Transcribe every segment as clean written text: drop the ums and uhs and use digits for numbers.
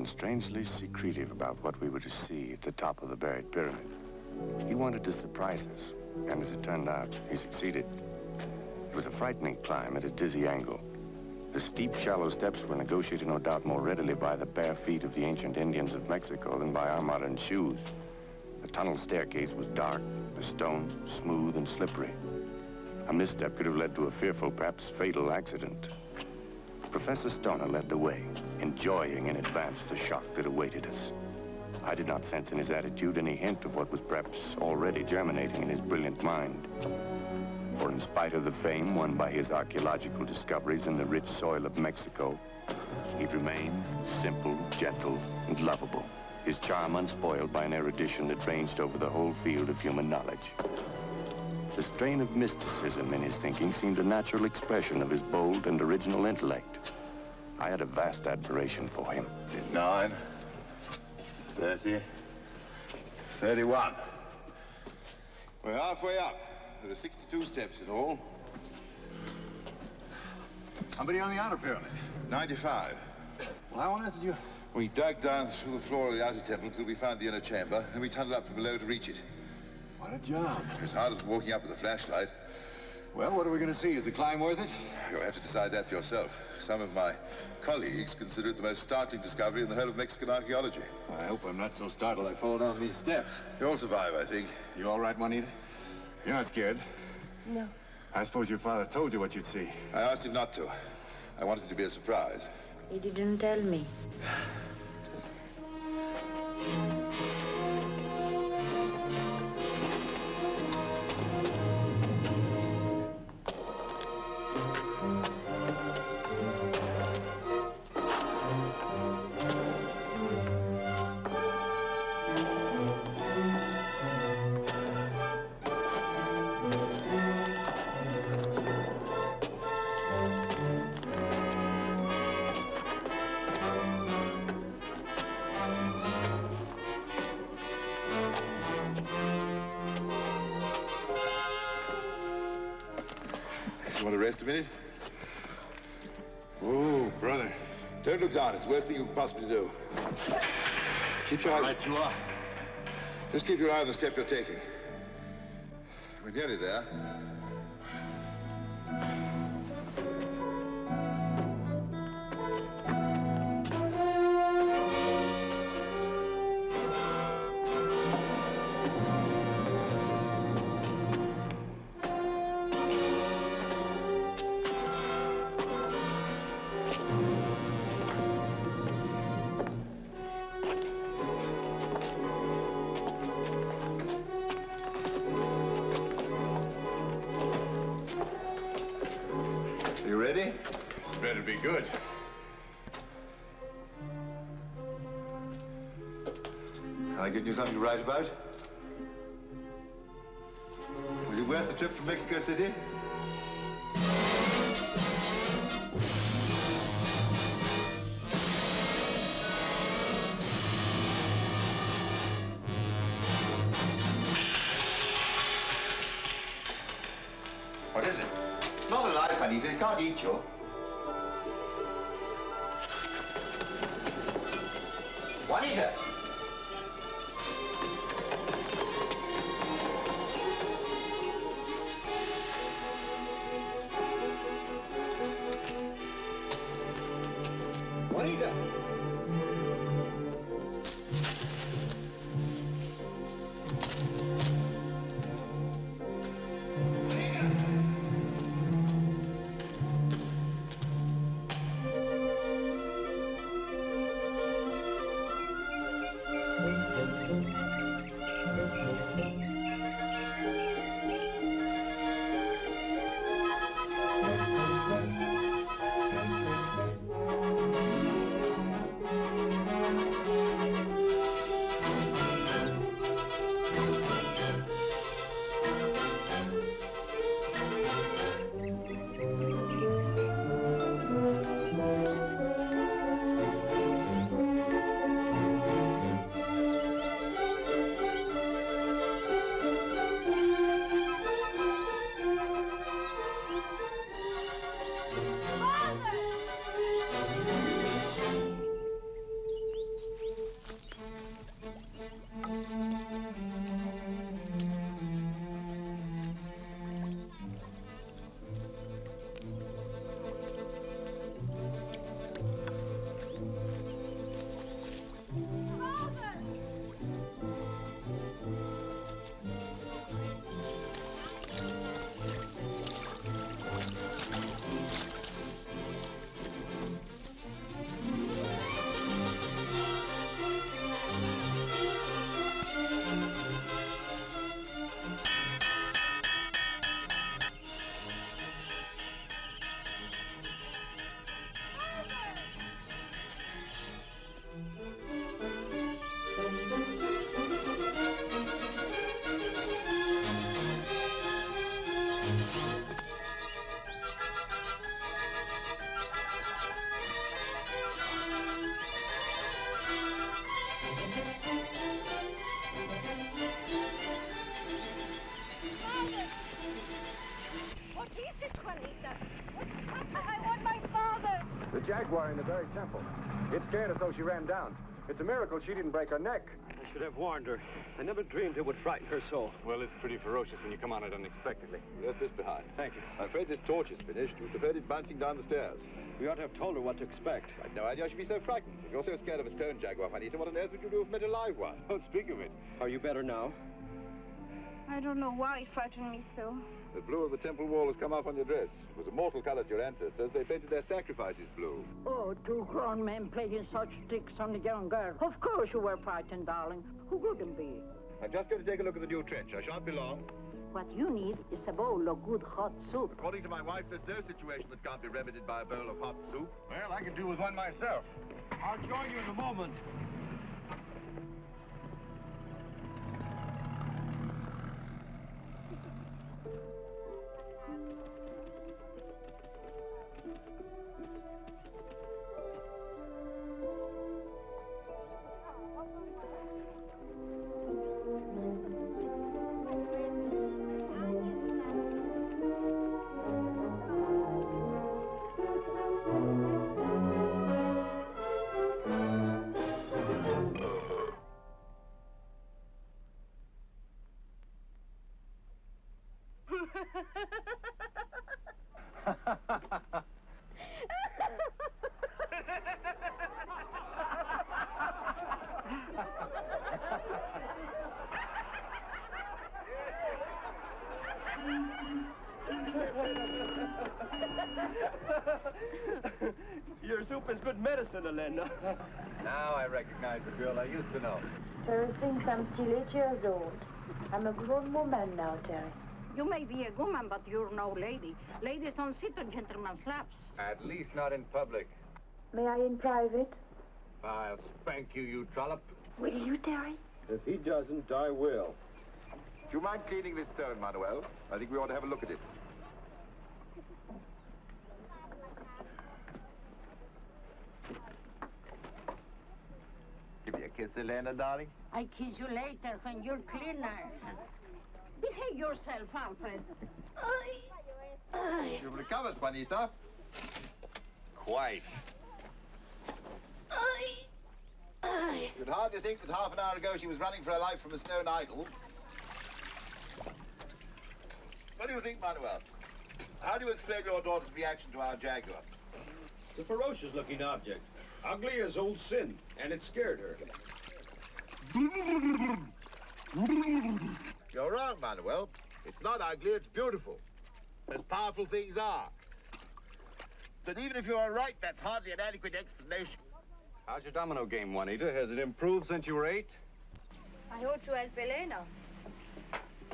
something strangely secretive about what we were to see at the top of the buried pyramid. He wanted to surprise us, and as it turned out, he succeeded. It was a frightening climb at a dizzy angle. The steep, shallow steps were negotiated, no doubt, more readily by the bare feet of the ancient Indians of Mexico than by our modern shoes. The tunnel staircase was dark, the stones smooth and slippery. A misstep could have led to a fearful, perhaps fatal accident. Professor Stoner led the way, enjoying in advance the shock that awaited us. I did not sense in his attitude any hint of what was perhaps already germinating in his brilliant mind. For in spite of the fame won by his archaeological discoveries in the rich soil of Mexico, he'd remained simple, gentle, and lovable, his charm unspoiled by an erudition that ranged over the whole field of human knowledge. The strain of mysticism in his thinking seemed a natural expression of his bold and original intellect. I had a vast admiration for him. 29, 30, 31. We're halfway up. There are 62 steps in all. How many on the outer pyramid? 95. Well, how on earth did you... We dug down through the floor of the outer temple until we found the inner chamber, and we tunneled up from below to reach it. What a job. It was harder than walking up with a flashlight. Well, what are we going to see? Is the climb worth it? You'll have to decide that for yourself. Some of my colleagues consider it the most startling discovery in the whole of Mexican archaeology. I hope I'm not so startled I fall down these steps. You'll survive, I think. You all right, Juanita? You're not scared? No. I suppose your father told you what you'd see. I asked him not to. I wanted it to be a surprise. He didn't tell me. Want to rest a minute? Oh, brother. Don't look down. It's the worst thing you can possibly do. Keep your eye... All right, you are. Just keep your eye on the step you're taking. We're nearly there. You ready? This better be good. Can I give you something to write about? Was it worth the trip from Mexico City? What is it? It's not alive, Juanita. It can't eat you. Juanita! Juanita! jaguar in the very temple. It scared her so she ran down. It's a miracle she didn't break her neck. I should have warned her. I never dreamed it would frighten her so. Well, it's pretty ferocious when you come on it unexpectedly. Left this behind. Thank you. I'm afraid this torch is finished. We've preferred it bouncing down the stairs. We ought to have told her what to expect. I had no idea she'd be so frightened. If you're so scared of a stone jaguar, Juanita, what on earth would you do if you met a live one? Don't speak of it. Are you better now? I don't know why it frightened me so. The blue of the temple wall has come off on your dress. It was a mortal color to your ancestors. They painted their sacrifices blue. Oh, two grown men playing such tricks on a young girl. Of course you were frightened, darling. Who wouldn't be? I'm just going to take a look at the new trench. I shan't be long. What you need is a bowl of good hot soup. According to my wife, there's no situation that can't be remedied by a bowl of hot soup. Well, I can do with one myself. I'll join you in a moment. Your soup is good medicine, Elena. Now I recognize the girl I used to know. Terry thinks I'm still 8 years old. I'm a grown woman now, Terry. You may be a woman, but you're no lady. Ladies don't sit on gentlemen's laps. At least not in public. May I in private? I'll spank you, you trollop. Will you, Terry? If he doesn't, I will. Do you mind cleaning this stone, Manuel? I think we ought to have a look at it. Give me a kiss, Elena, darling. I kiss you later when you're cleaner. Behave yourself, Alfred. You've recovered, Juanita. Quite. You'd hardly think that half an hour ago she was running for her life from a stone idol. What do you think, Manuel? How do you explain your daughter's reaction to our jaguar? It's a ferocious-looking object. Ugly as old sin, and it scared her. You're wrong, Manuel. It's not ugly, it's beautiful. As powerful things are. But even if you're right, that's hardly an adequate explanation. How's your domino game, Juanita? Has it improved since you were 8? I ought to help Elena.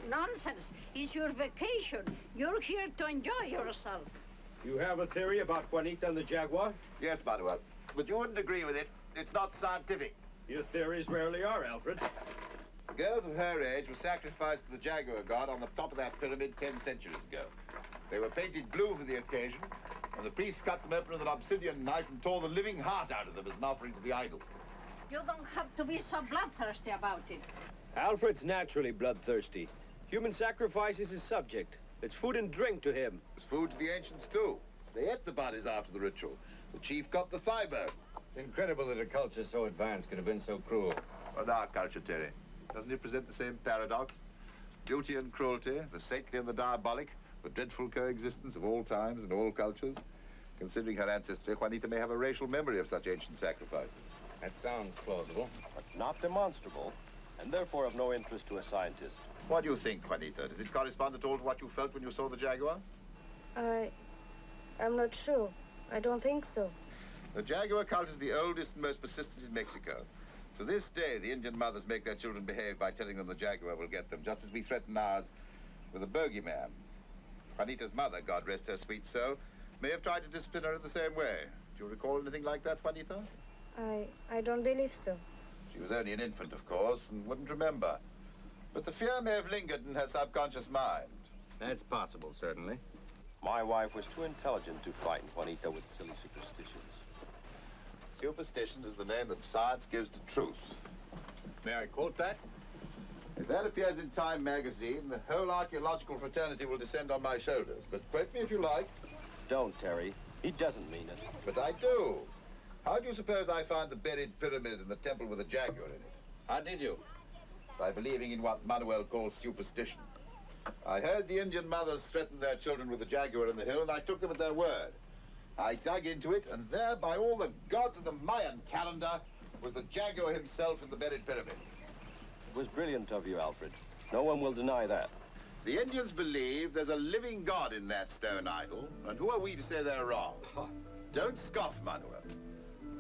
Nonsense. It's your vacation. You're here to enjoy yourself. You have a theory about Juanita and the jaguar? Yes, Manuel. But you wouldn't agree with it. It's not scientific. Your theories rarely are, Alfred. Girls of her age were sacrificed to the jaguar god on the top of that pyramid 10 centuries ago. They were painted blue for the occasion, and the priests cut them open with an obsidian knife and tore the living heart out of them as an offering to the idol. You don't have to be so bloodthirsty about it. Alfred's naturally bloodthirsty. Human sacrifice is his subject. It's food and drink to him. It was food to the ancients, too. They ate the bodies after the ritual. The chief got the thigh bone. It's incredible that a culture so advanced could have been so cruel. Well, our culture, Terry. Doesn't it present the same paradox? Beauty and cruelty, the saintly and the diabolic, the dreadful coexistence of all times and all cultures. Considering her ancestry, Juanita may have a racial memory of such ancient sacrifices. That sounds plausible. But not demonstrable, and therefore of no interest to a scientist. What do you think, Juanita? Does it correspond at all to what you felt when you saw the jaguar? I'm not sure. I don't think so. The jaguar cult is the oldest and most persistent in Mexico. To this day, the Indian mothers make their children behave by telling them the jaguar will get them, just as we threaten ours with a bogeyman. Juanita's mother, God rest her sweet soul, may have tried to discipline her in the same way. Do you recall anything like that, Juanita? I don't believe so. She was only an infant, of course, and wouldn't remember. But the fear may have lingered in her subconscious mind. That's possible, certainly. My wife was too intelligent to frighten Juanita with silly superstitions. Superstition is the name that science gives to truth. May I quote that? If that appears in Time magazine, the whole archaeological fraternity will descend on my shoulders. But quote me if you like. Don't, Terry. He doesn't mean it. But I do. How do you suppose I found the buried pyramid in the temple with a jaguar in it? How did you? By believing in what Manuel calls superstition. I heard the Indian mothers threaten their children with the jaguar in the hill, and I took them at their word. I dug into it, and there, by all the gods of the Mayan calendar, was the jaguar himself in the buried pyramid. It was brilliant of you, Alfred. No one will deny that. The Indians believe there's a living god in that stone idol, and who are we to say they're wrong? Don't scoff, Manuel.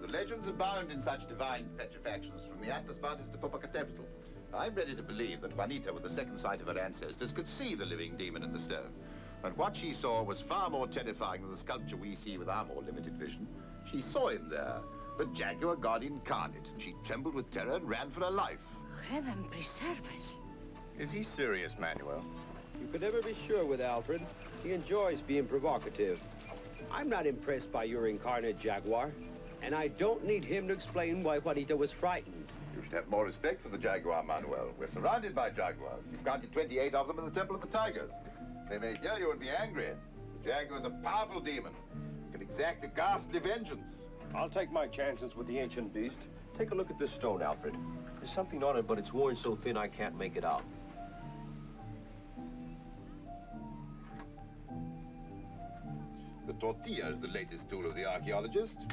The legends abound in such divine petrifactions, from the Atlas Mountains to Popocatépetl. I'm ready to believe that Juanita, with the second sight of her ancestors, could see the living demon in the stone. And what she saw was far more terrifying than the sculpture we see with our more limited vision. She saw him there, the jaguar god incarnate, and she trembled with terror and ran for her life. Heaven preserve us. Is he serious, Manuel? You could never be sure with Alfred. He enjoys being provocative. I'm not impressed by your incarnate jaguar, and I don't need him to explain why Juanita was frightened. You should have more respect for the jaguar, Manuel. We're surrounded by jaguars. You've counted 28 of them in the Temple of the Tigers. They may hear you and be angry. The jaguar's a powerful demon. Can exact a ghastly vengeance. I'll take my chances with the ancient beast. Take a look at this stone, Alfred. There's something on it, but it's worn so thin I can't make it out. The tortilla is the latest tool of the archaeologist.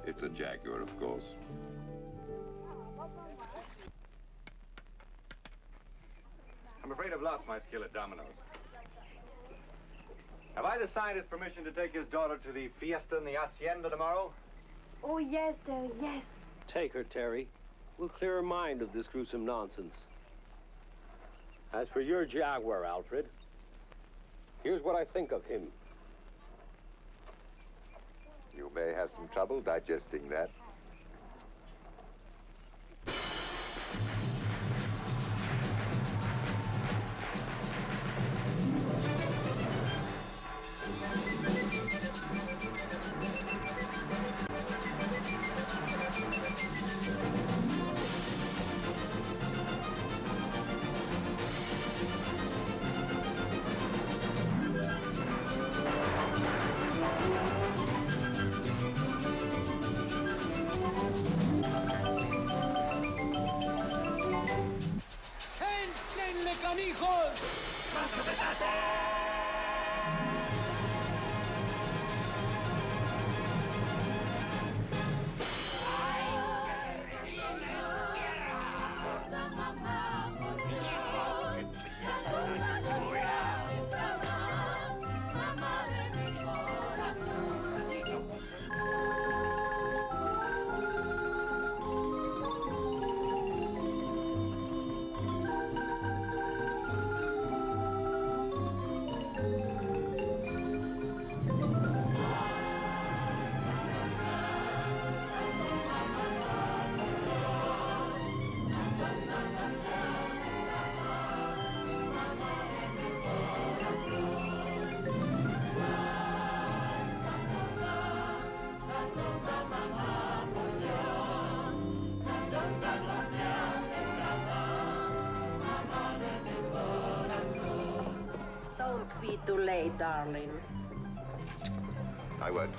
It's a jaguar, of course. I'm afraid I've lost my skill at dominoes. Have I the scientist's permission to take his daughter to the fiesta in the hacienda tomorrow? Oh, yes, Terry, yes. Take her, Terry. We'll clear her mind of this gruesome nonsense. As for your jaguar, Alfred, here's what I think of him. You may have some trouble digesting that. Don't be too late, darling. I won't.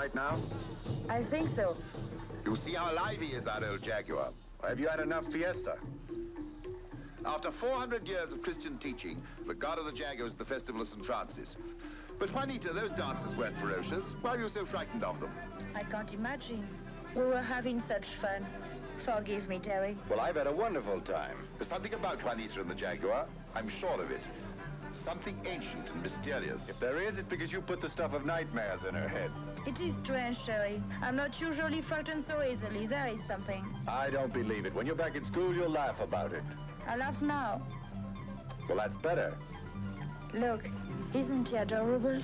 right now? I think so. You see how alive he is, our old Jaguar. Have you had enough fiesta? After 400 years of Christian teaching, the god of the Jaguar is the festival of St. Francis. But Juanita, those dancers weren't ferocious. Why were you so frightened of them? I can't imagine. We were having such fun. Forgive me, Terry. Well, I've had a wonderful time. There's something about Juanita and the Jaguar. I'm sure of it. Something ancient and mysterious. If there is, it's because you put the stuff of nightmares in her head. It is strange, Terry. I'm not usually frightened so easily. There is something. I don't believe it. When you're back in school, you'll laugh about it. I laugh now. Well, that's better. Look, isn't he adorable?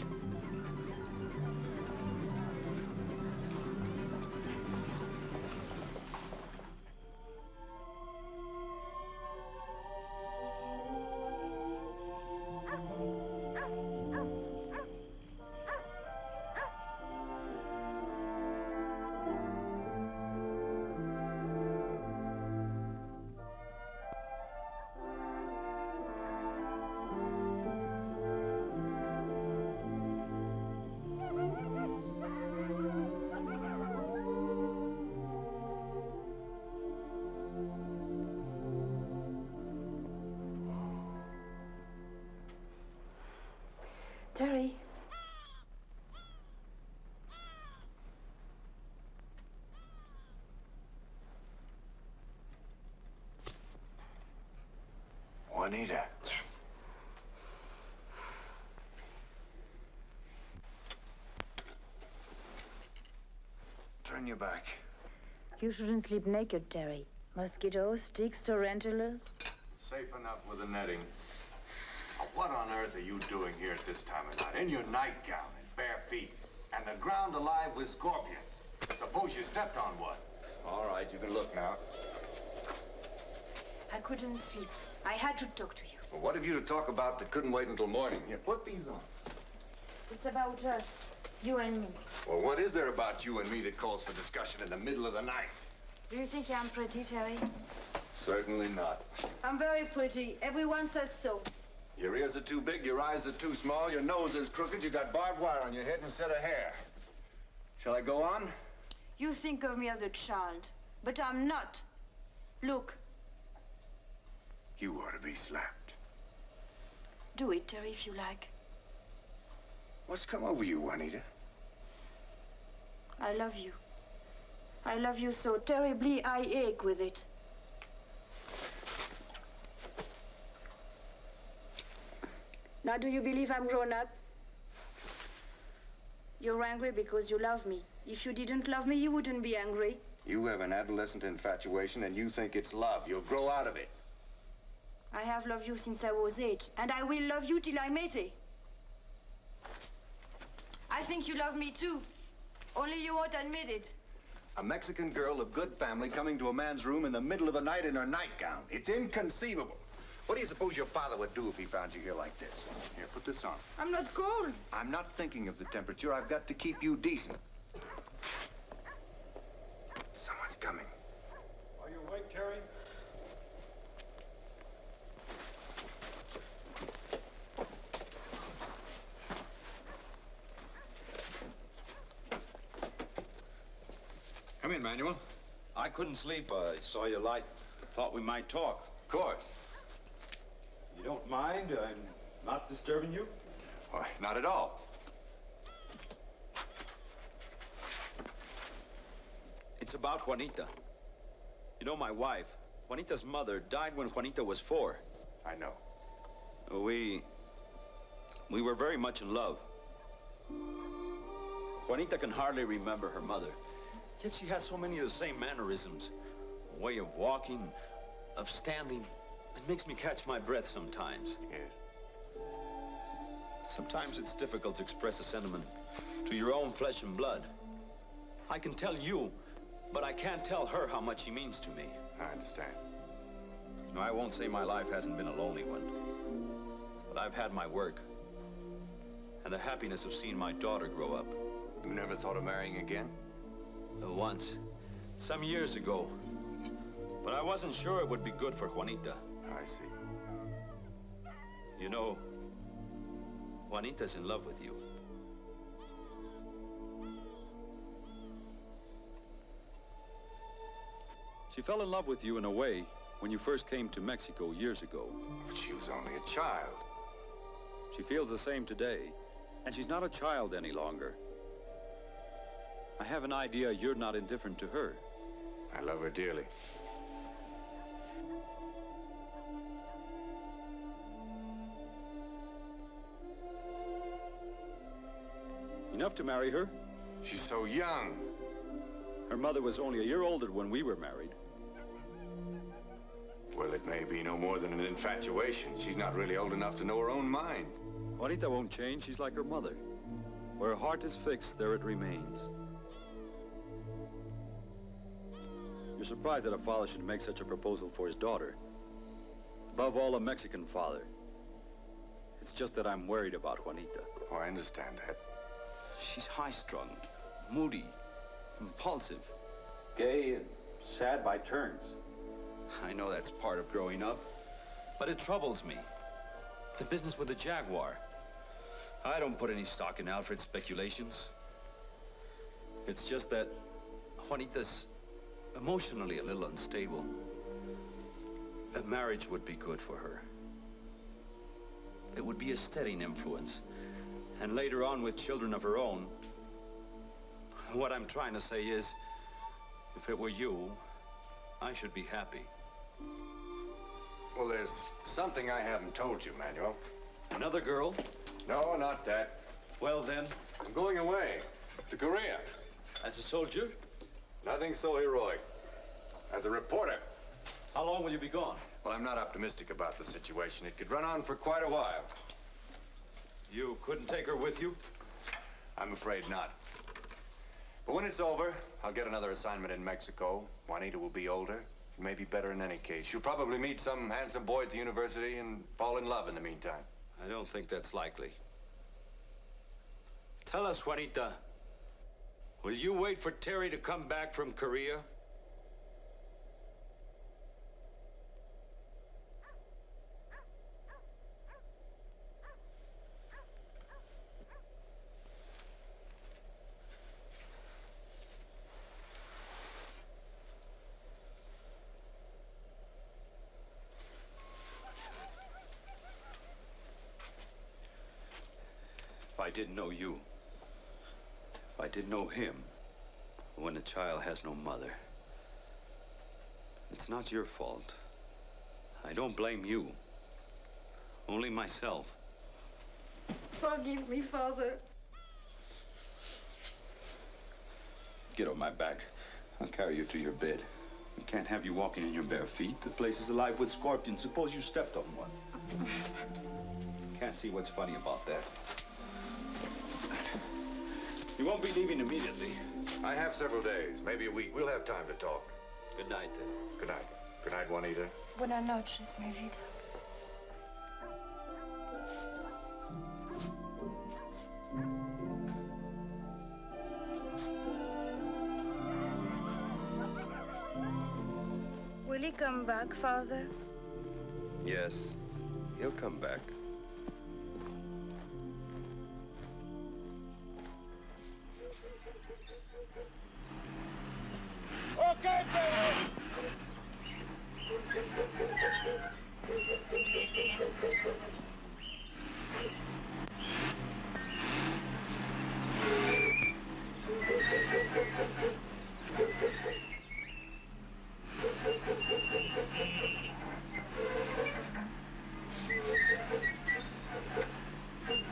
Terry. Juanita. Yes. Turn your back. You shouldn't sleep naked, Terry. Mosquitoes, ticks, tarantulas. Safe enough with the netting. Now, what on earth are you doing here at this time of night? In your nightgown and bare feet. And the ground alive with scorpions. Suppose you stepped on one. All right, you can look now. I couldn't sleep. I had to talk to you. Well, what have you to talk about that couldn't wait until morning? Here, put these on. It's about us. You and me. Well, what is there about you and me that calls for discussion in the middle of the night? Do you think I'm pretty, Terry? Certainly not. I'm very pretty. Everyone says so. Your ears are too big, your eyes are too small, your nose is crooked, you got barbed wire on your head instead of hair. Shall I go on? You think of me as a child, but I'm not. Look. You ought to be slapped. Do it, Terry, if you like. What's come over you, Juanita? I love you. I love you so terribly, I ache with it. Now, do you believe I'm grown up? You're angry because you love me. If you didn't love me, you wouldn't be angry. You have an adolescent infatuation and you think it's love. You'll grow out of it. I have loved you since I was 8, and I will love you till I'm 80. I think you love me too. Only you won't admit it. A Mexican girl of good family coming to a man's room in the middle of the night in her nightgown. It's inconceivable. What do you suppose your father would do if he found you here like this? Here, put this on. I'm not cold. I'm not thinking of the temperature. I've got to keep you decent. Someone's coming. Are you awake, Terry? Come in, Manuel. I couldn't sleep. I saw your light. Thought we might talk. Of course. You don't mind? I'm not disturbing you? Why, not at all. It's about Juanita. You know, my wife, Juanita's mother, died when Juanita was 4. I know. We were very much in love. Juanita can hardly remember her mother. Yet she has so many of the same mannerisms. A way of walking, of standing. It makes me catch my breath sometimes. Yes. Sometimes it's difficult to express a sentiment to your own flesh and blood. I can tell you, but I can't tell her how much she means to me. I understand. No, I won't say my life hasn't been a lonely one. But I've had my work. And the happiness of seeing my daughter grow up. You never thought of marrying again? Once. Some years ago. But I wasn't sure it would be good for Juanita. I see. You know, Juanita's in love with you. She fell in love with you in a way when you first came to Mexico years ago. But she was only a child. She feels the same today, and she's not a child any longer. I have an idea you're not indifferent to her. I love her dearly. Enough to marry her? She's so young. Her mother was only a year older when we were married. Well, it may be no more than an infatuation. She's not really old enough to know her own mind. Juanita won't change. She's like her mother. Where her heart is fixed, there it remains. You're surprised that a father should make such a proposal for his daughter. Above all, a Mexican father. It's just that I'm worried about Juanita. Oh, I understand that. She's high-strung, moody, impulsive, gay and sad by turns. I know that's part of growing up, but it troubles me. The business with the Jaguar. I don't put any stock in Alfred's speculations. It's just that Juanita's emotionally a little unstable. A marriage would be good for her. It would be a steadying influence. And later on, with children of her own, what I'm trying to say is, if it were you, I should be happy. Well, there's something I haven't told you, Manuel. Another girl? No, not that. Well, then, I'm going away to Korea. as a soldier? Nothing so heroic. As a reporter. How long will you be gone? Well, I'm not optimistic about the situation. It could run on for quite a while. You couldn't take her with you? I'm afraid not. But when it's over, I'll get another assignment in Mexico. Juanita will be older. It may be better in any case. She'll probably meet some handsome boy at the university and fall in love in the meantime. I don't think that's likely. Tell us, Juanita, will you wait for Terry to come back from Korea? If I didn't know you, if I didn't know him, when a child has no mother, it's not your fault. I don't blame you, only myself. Forgive me, Father. Get on my back. I'll carry you to your bed. We can't have you walking in your bare feet. The place is alive with scorpions. Suppose you stepped on one. Can't see what's funny about that. You won't be leaving immediately. I have several days, maybe a week. We'll have time to talk. Good night, then. Good night. Good night, Juanita. Buenas noches, mi vida. Will he come back, Father? Yes, he'll come back. Okay, Pedro!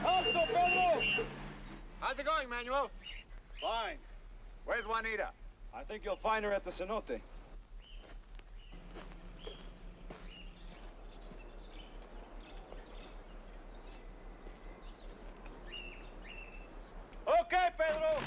Alto, Pedro! How's it going, Manuel? Fine. Where's Juanita? I think you'll find her at the cenote. Okay, Pedro!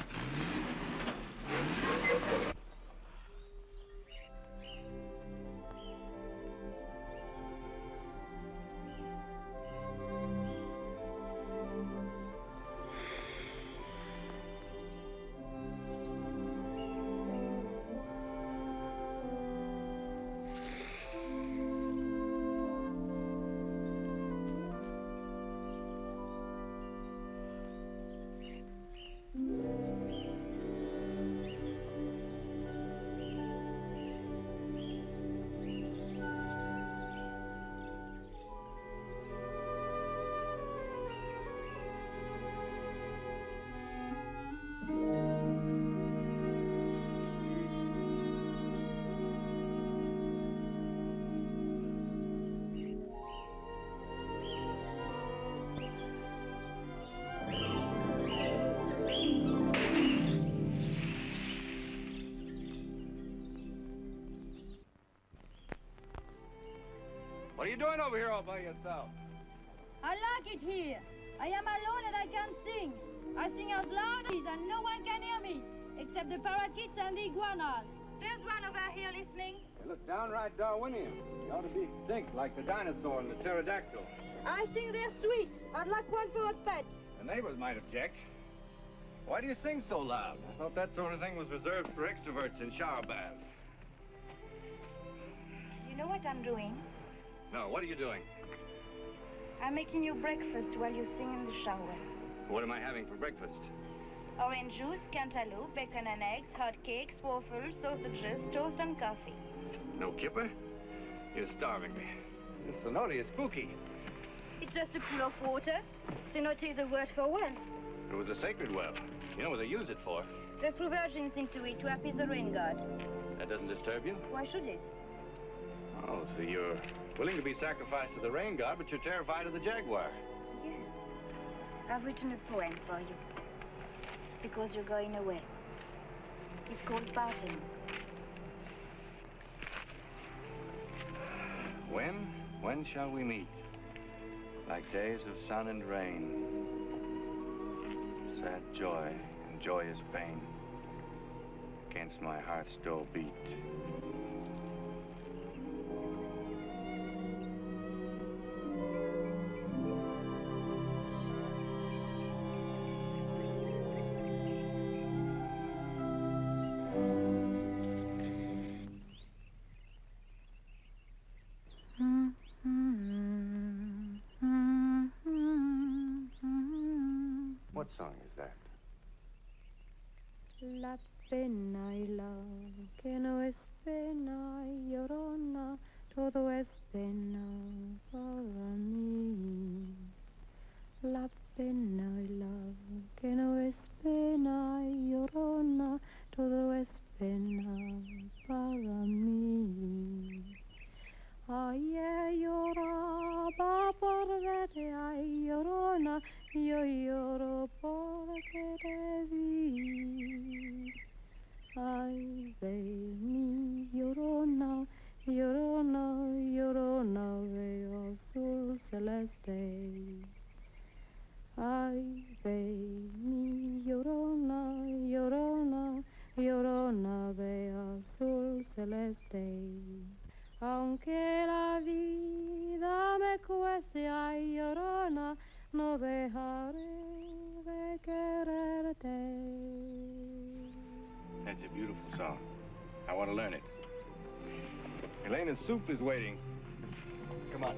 What are you doing over here all by yourself? I like it here. I am alone and I can sing. I sing out loud and no one can hear me, except the parakeets and the iguanas. There's one over here listening. You look downright Darwinian. You ought to be extinct like the dinosaur and the pterodactyl. I think they're sweet. I'd like one for a pet. The neighbors might object. Why do you sing so loud? I thought that sort of thing was reserved for extroverts in shower baths. You know what I'm doing? No, what are you doing? I'm making you breakfast while you sing in the shower. What am I having for breakfast? Orange juice, cantaloupe, bacon and eggs, hot cakes, waffles, sausages, toast and coffee. No kipper? You're starving me. This cenote is spooky. It's just a pool of water. Cenote is the word for well. It was a sacred well. You know what they use it for. They threw virgins into it to appease the rain god. That doesn't disturb you? Why should it? Oh, so you're willing to be sacrificed to the rain god, but you're terrified of the jaguar. Yes. I've written a poem for you. Because you're going away. It's called Barton. When shall we meet? Like days of sun and rain. Sad joy and joyous pain. Against my heart's dull beat. What song is that? La pena y la que no es pena y llorona, todo es pena para mí. La pena y la que no es pena y llorona, todo es pena para mí. Ayer lloraba por verte, ay llorona, yo lloro porque te vi. Ay de mi llorona, llorona, llorona de azul celeste. Ay de mi llorona, llorona, llorona de azul celeste. Aunque la vida me cueste, ay llorona, no dejaré de quererte. That's a beautiful song. I want to learn it. Elena's soup is waiting. Come on.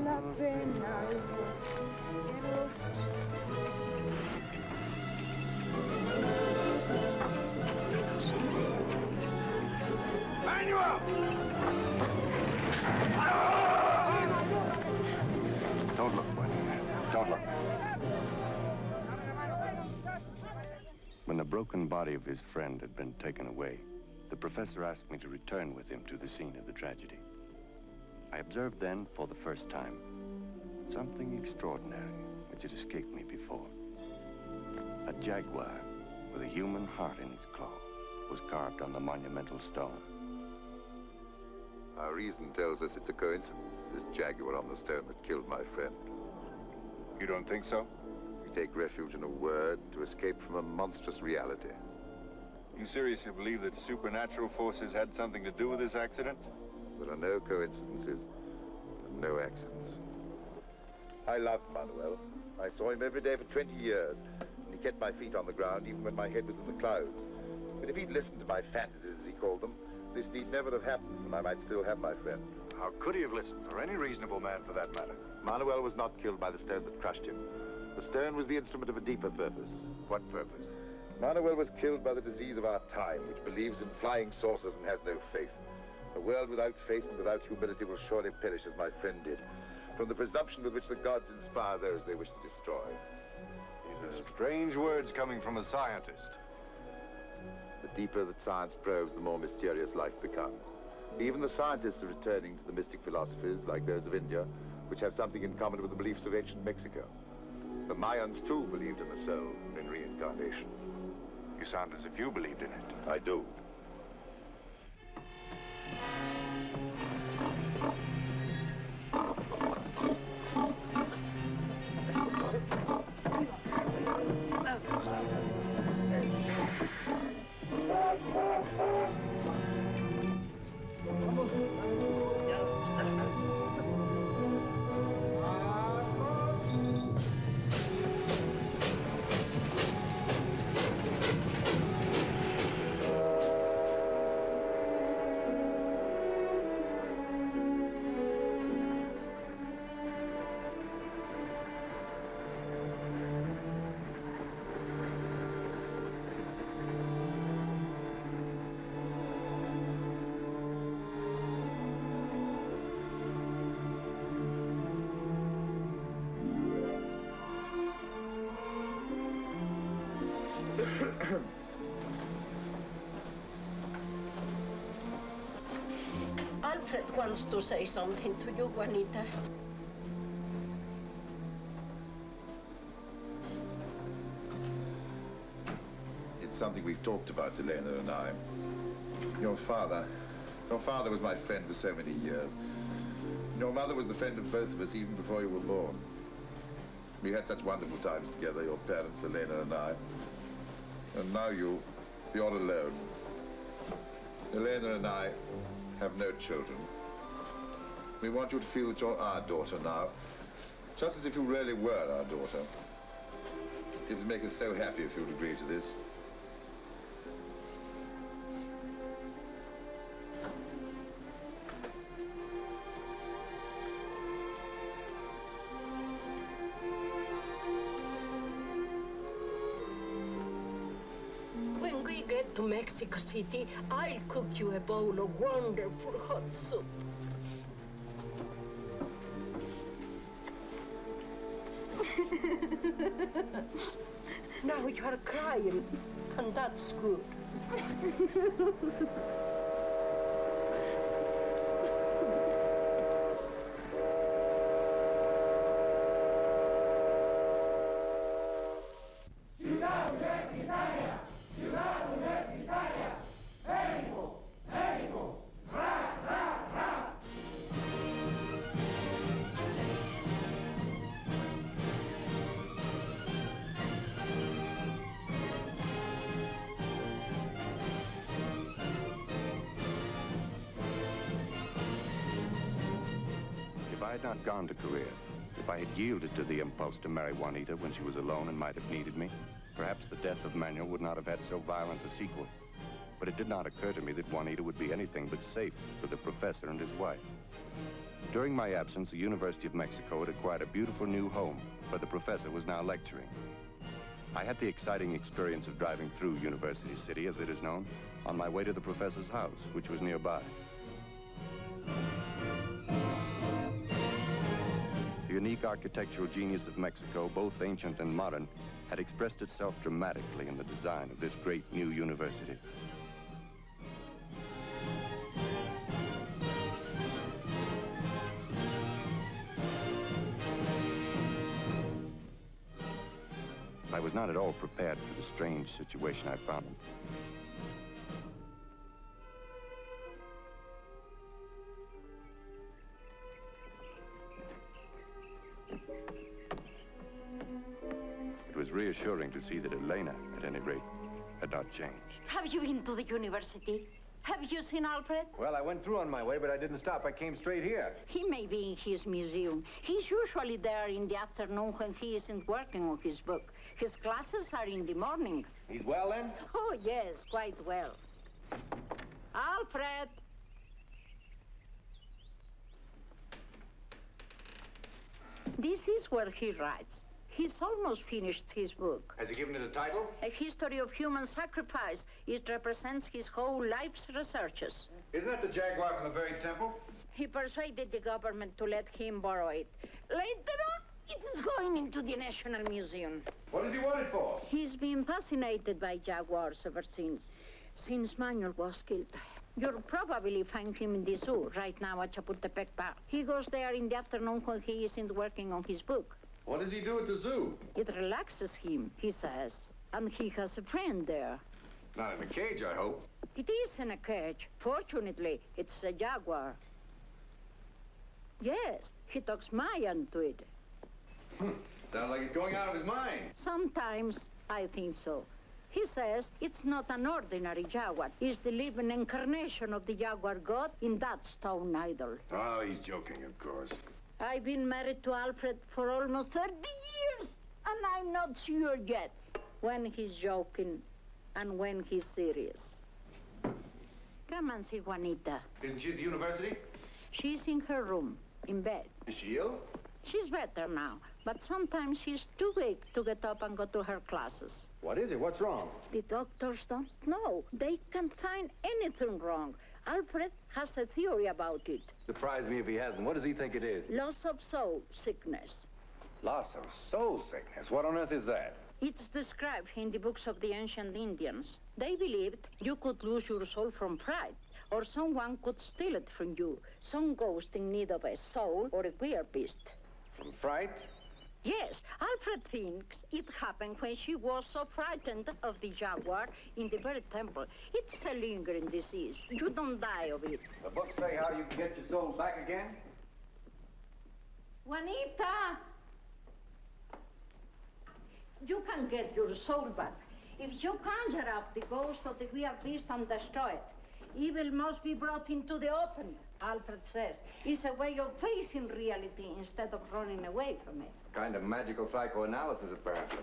La pena Manuel! Don't look, Bunny. Don't look. When the broken body of his friend had been taken away, the professor asked me to return with him to the scene of the tragedy. I observed then, for the first time, something extraordinary which had escaped me before. A jaguar with a human heart in its claw was carved on the monumental stone. Our reason tells us it's a coincidence, this jaguar on the stone that killed my friend. You don't think so? We take refuge in a word to escape from a monstrous reality. You seriously believe that supernatural forces had something to do with this accident? There are no coincidences and no accidents. I loved Manuel. I saw him every day for 20 years, and he kept my feet on the ground even when my head was in the clouds. But if he'd listened to my fantasies, as he called them, this need never have happened, and I might still have my friend. How could he have listened, or any reasonable man for that matter? Manuel was not killed by the stone that crushed him. The stone was the instrument of a deeper purpose. What purpose? Manuel was killed by the disease of our time, which believes in flying saucers and has no faith. A world without faith and without humility will surely perish as my friend did, from the presumption with which the gods inspire those they wish to destroy. These are strange words coming from a scientist. The deeper that science probes, the more mysterious life becomes. Even the scientists are returning to the mystic philosophies, like those of India, which have something in common with the beliefs of ancient Mexico. The Mayans, too, believed in the soul, in reincarnation. You sound as if you believed in it. I do. Alfred wants to say something to you, Juanita. It's something we've talked about, Elena and I. Your father was my friend for so many years. Your mother was the friend of both of us even before you were born. We had such wonderful times together, your parents, Elena and I. And now you're alone. Elena and I have no children. We want you to feel that you're our daughter now, just as if you really were our daughter. It would make us so happy if you would agree to this. When we get to Mexico City, I'll cook you a bowl of wonderful hot soup. Now you are crying, and that's good. If I had not gone to Korea, if I had yielded to the impulse to marry Juanita when she was alone and might have needed me, perhaps the death of Manuel would not have had so violent a sequel. But it did not occur to me that Juanita would be anything but safe with the professor and his wife. During my absence, the University of Mexico had acquired a beautiful new home where the professor was now lecturing. I had the exciting experience of driving through University City, as it is known, on my way to the professor's house, which was nearby. The unique architectural genius of Mexico, both ancient and modern, had expressed itself dramatically in the design of this great new university. I was not at all prepared for the strange situation I found in. It was reassuring to see that Elena, at any rate, had not changed. Have you been to the university? Have you seen Alfred? Well, I went through on my way, but I didn't stop. I came straight here. He may be in his museum. He's usually there in the afternoon when he isn't working on his book. His classes are in the morning. He's well, then? Oh, yes, quite well. Alfred! This is where he writes. He's almost finished his book. Has he given it a title? A History of Human Sacrifice. It represents his whole life's researches. Isn't that the Jaguar from the buried temple? He persuaded the government to let him borrow it. Later on, it is going into the National Museum. What does he want it for? He's been fascinated by jaguars ever since Manuel was killed. You'll probably find him in the zoo right now at Chapultepec Park. He goes there in the afternoon when he isn't working on his book. What does he do at the zoo? It relaxes him, he says. And he has a friend there. Not in a cage, I hope. It is in a cage. Fortunately, it's a jaguar. Yes, he talks Mayan to it. Sounds like he's going out of his mind. Sometimes, I think so. He says it's not an ordinary jaguar. It's the living incarnation of the jaguar god in that stone idol. Oh, he's joking, of course. I've been married to Alfred for almost 30 years, and I'm not sure yet when he's joking and when he's serious. Come and see Juanita. Isn't she at the university? She's in her room, in bed. Is she ill? She's better now, but sometimes she's too weak to get up and go to her classes. What is it? What's wrong? The doctors don't know. They can't find anything wrong. Alfred has a theory about it. Surprise me if he hasn't. What does he think it is? Loss of soul sickness. Loss of soul sickness? What on earth is that? It's described in the books of the ancient Indians. They believed you could lose your soul from fright, or someone could steal it from you. Some ghost in need of a soul or a queer beast. From fright? Yes, Alfred thinks it happened when she was so frightened of the jaguar in the buried temple. It's a lingering disease. You don't die of it. The books say how you can get your soul back again? Juanita! You can get your soul back if you conjure up the ghost of the queer beast and destroy it. Evil must be brought into the open, Alfred says. It's a way of facing reality instead of running away from it. Kind of magical psychoanalysis, apparently.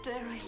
Terry.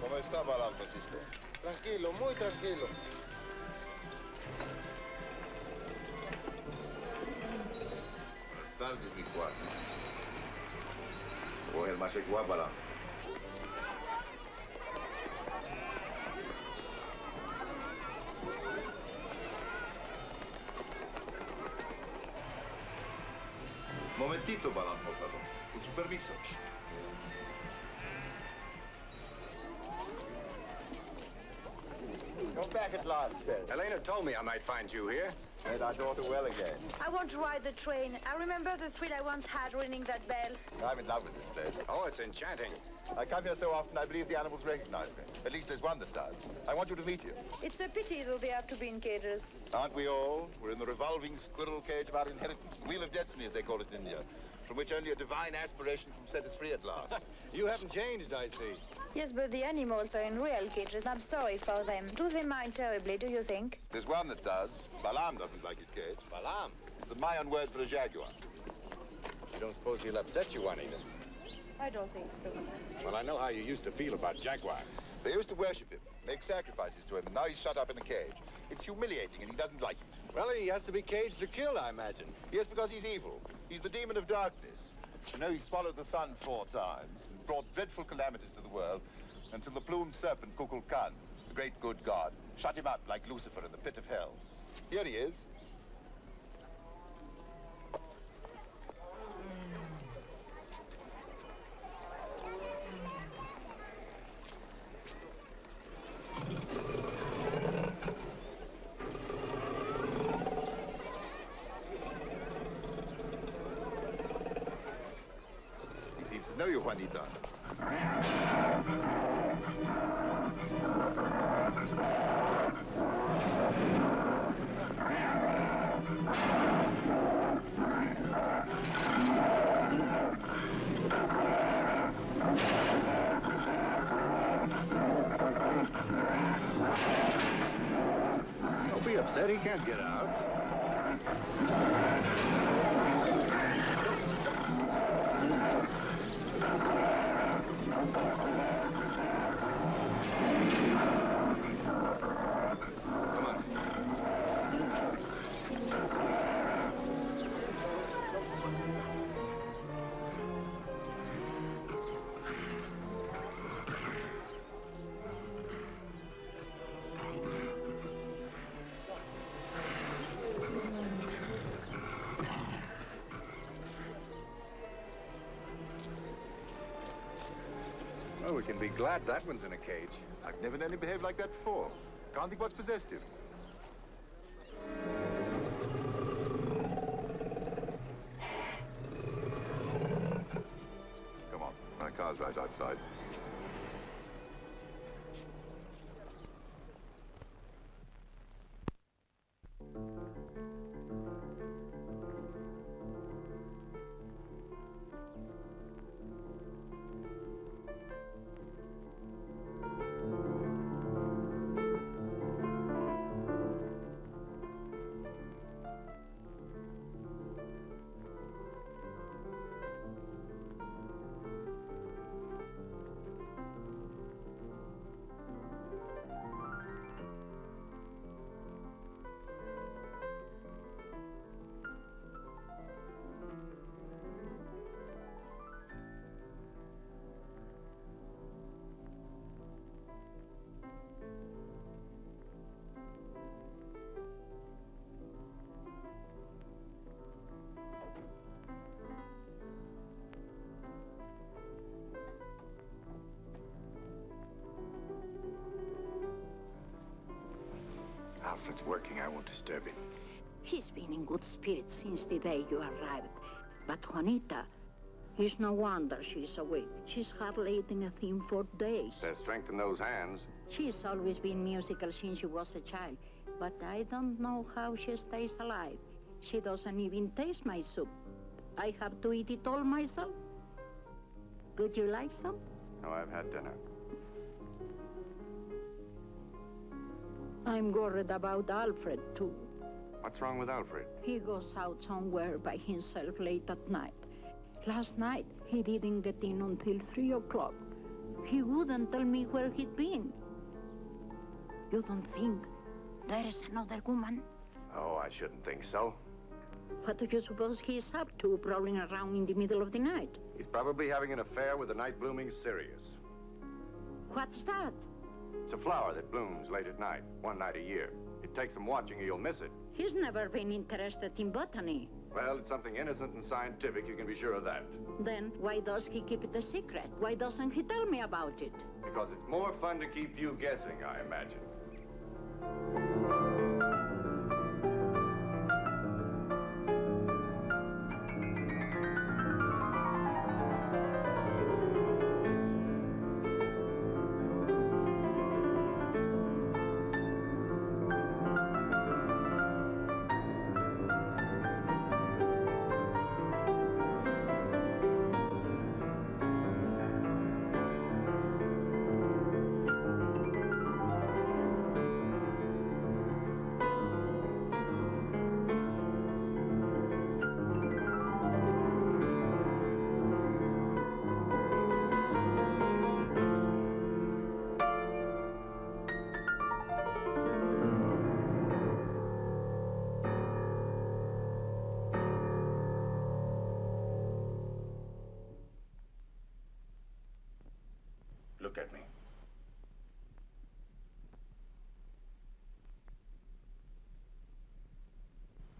¿Cómo está, Balam, Francisco? Tranquilo, muy tranquilo. Buenas tardes, mi cuate. Coge el machecuá, Balam. Momentito, Balam, por favor. Con su permiso. You're back at last, Ted. Elena told me I might find you here. Made our daughter well again. I want to ride the train. I remember the thrill I once had ringing that bell. I'm in love with this place. Oh, it's enchanting. I come here so often I believe the animals recognize me. At least there's one that does. I want you to meet him. It's a pity, though, they have to be in cages. Aren't we all? We're in the revolving squirrel cage of our inheritance. The Wheel of Destiny, as they call it in India. From which only a divine aspiration can set us free at last. You haven't changed, I see. Yes, but the animals are in real cages. I'm sorry for them. Do they mind terribly, do you think? There's one that does. Balam doesn't like his cage. Balam? It's the Mayan word for a jaguar. You don't suppose he'll upset you, Juanita? I don't think so. Well, I know how you used to feel about jaguars. They used to worship him, make sacrifices to him, and now he's shut up in a cage. It's humiliating, and he doesn't like it. Well, he has to be caged to kill, I imagine. Yes, because he's evil. He's the demon of darkness. You know, he swallowed the sun 4 times and brought dreadful calamities to the world until the plumed serpent Kukulkan, the great good god, shut him up like Lucifer in the pit of hell. Here he is. He seems to know you, Juanita. Don't be upset, he can't get out. Well, we can be glad that one's in a cage. I've never known him behave like that before. Can't think what's possessed him. Come on, my car's right outside. Alfred's working. I won't disturb him. He's been in good spirits since the day you arrived. But Juanita, it's no wonder she's awake. She's hardly eaten a thing for days. There's strength in those hands. She's always been musical since she was a child. But I don't know how she stays alive. She doesn't even taste my soup. I have to eat it all myself. Would you like some? No, I've had dinner. I'm worried about Alfred, too. What's wrong with Alfred? He goes out somewhere by himself late at night. Last night, he didn't get in until 3 o'clock. He wouldn't tell me where he'd been. You don't think there is another woman? Oh, I shouldn't think so. What do you suppose he's up to, prowling around in the middle of the night? He's probably having an affair with the night-blooming Sirius. What's that? It's a flower that blooms late at night, one night a year. It takes some watching or you'll miss it. He's never been interested in botany. Well, it's something innocent and scientific, you can be sure of that. Then why does he keep it a secret? Why doesn't he tell me about it? Because it's more fun to keep you guessing, I imagine. Look at me.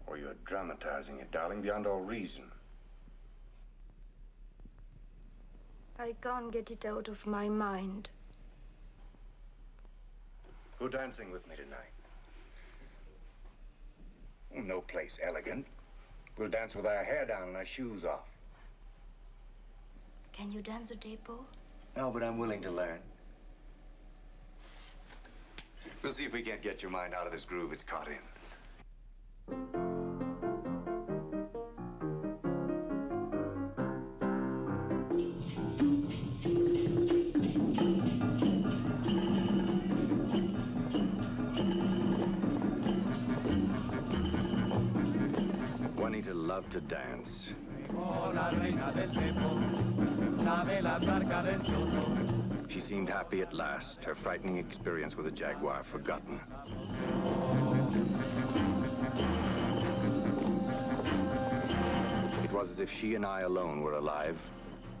Or you're dramatizing it, darling, beyond all reason. I can't get it out of my mind. Go dancing with me tonight. No place elegant. We'll dance with our hair down and our shoes off. Can you dance a tempo? No, but I'm willing to learn. We'll see if we can't get your mind out of this groove it's caught in. Juanita loved to dance. She seemed happy at last, her frightening experience with a jaguar forgotten. It was as if she and I alone were alive,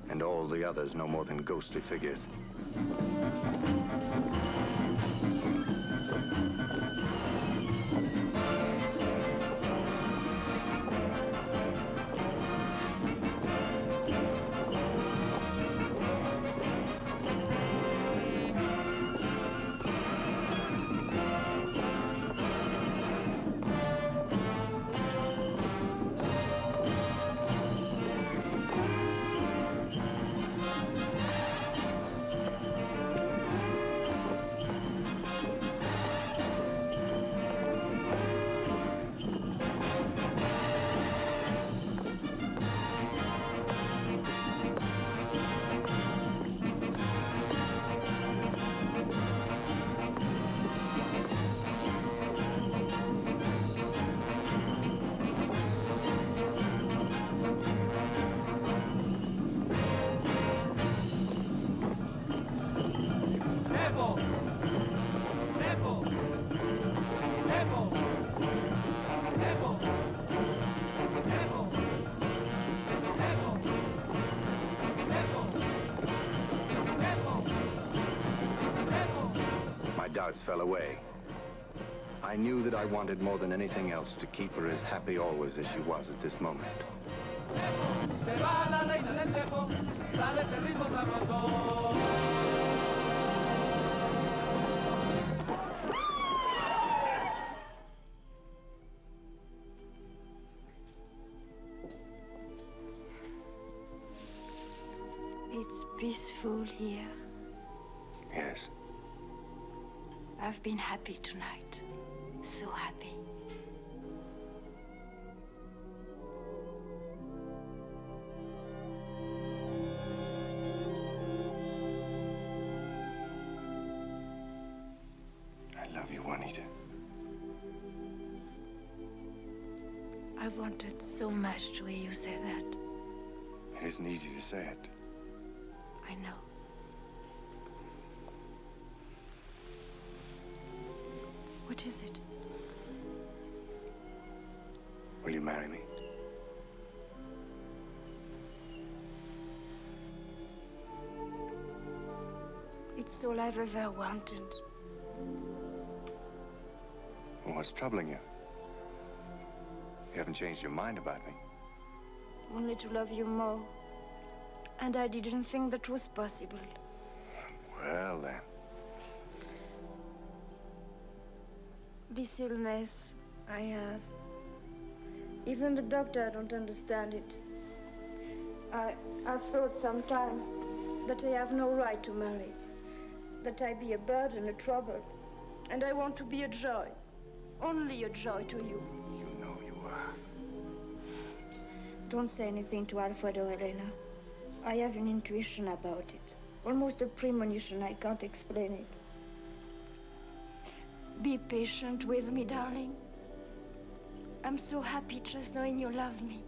and all the others no more than ghostly figures. Doubts fell away. I knew that I wanted more than anything else to keep her as happy always as she was at this moment. It's peaceful here. Yes. I've been happy tonight. So happy. I love you, Juanita. I wanted so much to hear you say that. It isn't easy to say it. I know. What is it? Will you marry me? It's all I've ever wanted. Well, what's troubling you? You haven't changed your mind about me. Only to love you more. And I didn't think that was possible. Well, then. This illness I have. Even the doctor don't understand it. I've thought sometimes that I have no right to marry. That I be a burden, a trouble. And I want to be a joy. Only a joy to you. You know you are. Don't say anything to Alfredo, Elena. I have an intuition about it. Almost a premonition. I can't explain it. Be patient with me, darling. I'm so happy just knowing you love me.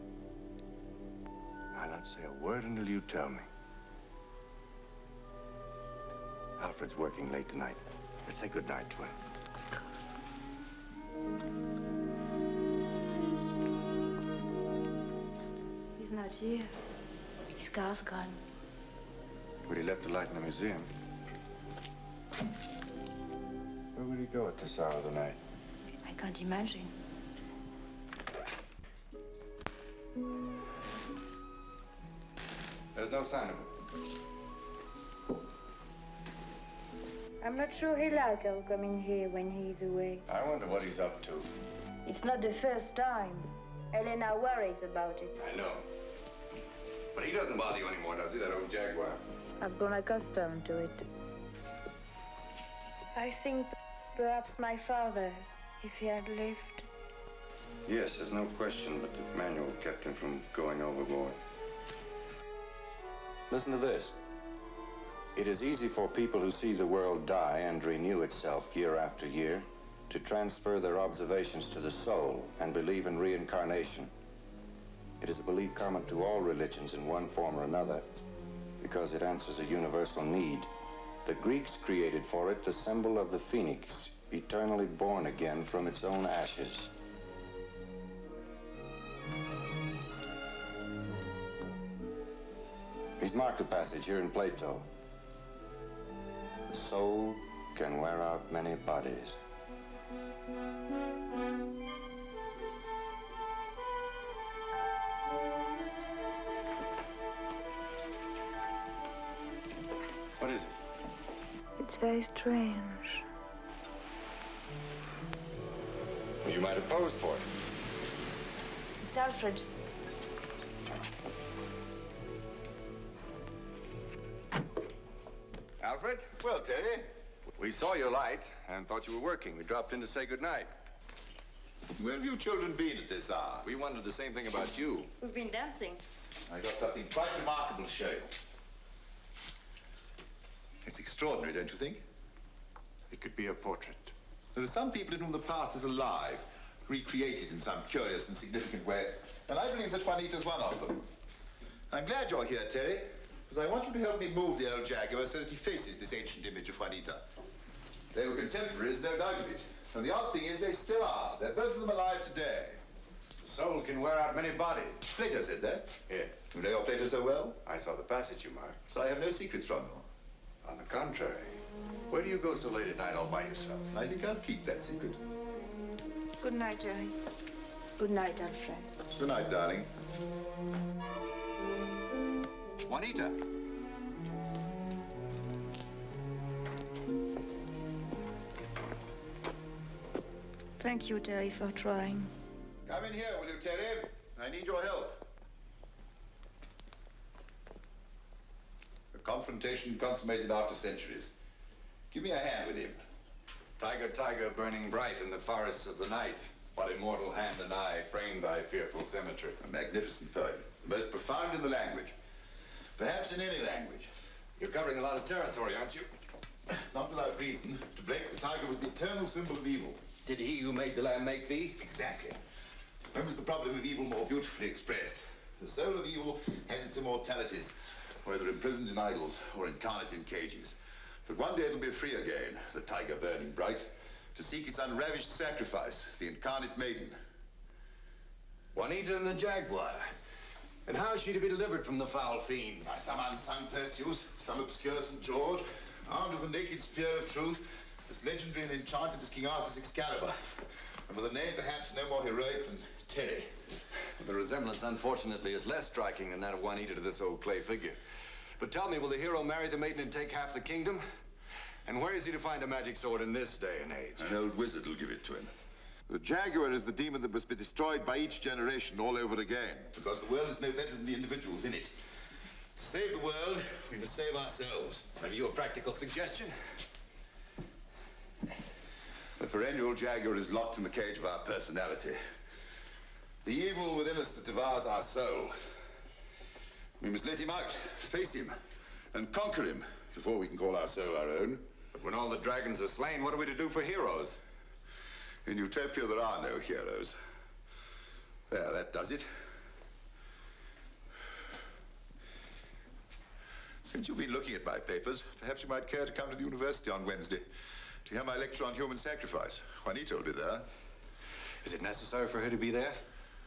I'll not say a word until you tell me. Alfred's working late tonight. Let's say goodnight to him. Of course. He's not here. His car's gone. But he left a light in the museum. he go at this hour of the night? I can't imagine. There's no sign of him. I'm not sure he likes our coming here when he's away. I wonder what he's up to. It's not the first time. Elena worries about it. I know. But he doesn't bother you anymore, does he, that old jaguar? I've grown accustomed to it. I think perhaps my father, if he had lived. Yes, there's no question, but the manual kept him from going overboard. Listen to this. It is easy for people who see the world die and renew itself year after year to transfer their observations to the soul and believe in reincarnation. It is a belief common to all religions in one form or another because it answers a universal need. The Greeks created for it the symbol of the phoenix, eternally born again from its own ashes. He's marked a passage here in Plato. The soul can wear out many bodies. What is it? It's very strange. Well, you might have posed for it. It's Alfred. Alfred? Well, Teddy, we saw your light and thought you were working. We dropped in to say goodnight. Where have you children been at this hour? We wondered the same thing about you. We've been dancing. I got something quite remarkable to show you. It's extraordinary, don't you think? It could be a portrait. There are some people in whom the past is alive, recreated in some curious and significant way, and I believe that Juanita's one of them. I'm glad you're here, Terry, because I want you to help me move the old jaguar so that he faces this ancient image of Juanita. They were contemporaries, no doubt of it. And the odd thing is they still are. They're both of them alive today. The soul can wear out many bodies. Plato said that. Yes. You know your Plato so well? I saw the passage you marked. So I have no secrets from you. On the contrary. Where do you go so late at night all by yourself? I think I'll keep that secret. Good night, Jerry. Good night, Alfred. Good night, darling. Juanita. Thank you, Terry, for trying. Come in here, will you, Terry? I need your help. A confrontation consummated after centuries. Give me a hand with him. Tiger, tiger, burning bright in the forests of the night, what immortal hand and eye framed thy fearful symmetry. A magnificent poem. The most profound in the language. Perhaps in any language. You're covering a lot of territory, aren't you? Not without reason. To break the tiger was the eternal symbol of evil. Did he who made the lamb make thee? Exactly. When was the problem of evil more beautifully expressed? The soul of evil has its immortalities, whether imprisoned in idols or incarnate in cages. But one day it'll be free again, the tiger burning bright, to seek its unravished sacrifice, the incarnate maiden. Juanita and the jaguar. And how is she to be delivered from the foul fiend? By some unsung Perseus, some obscure St. George, armed with the naked spear of truth, as legendary and enchanted as King Arthur's Excalibur, and with a name perhaps no more heroic than Terry. The resemblance, unfortunately, is less striking than that of Juanita to this old clay figure. But tell me, will the hero marry the maiden and take half the kingdom? And where is he to find a magic sword in this day and age? An old wizard will give it to him. The jaguar is the demon that must be destroyed by each generation all over again. Because the world is no better than the individuals in it. To save the world, we must save ourselves. Have you a practical suggestion? The perennial jaguar is locked in the cage of our personality. The evil within us that devours our soul. We must let him out, face him, and conquer him before we can call our soul our own. But when all the dragons are slain, what are we to do for heroes? In Utopia, there are no heroes. There, that does it. Since you've been looking at my papers, perhaps you might care to come to the university on Wednesday to hear my lecture on human sacrifice. Juanita will be there. Is it necessary for her to be there?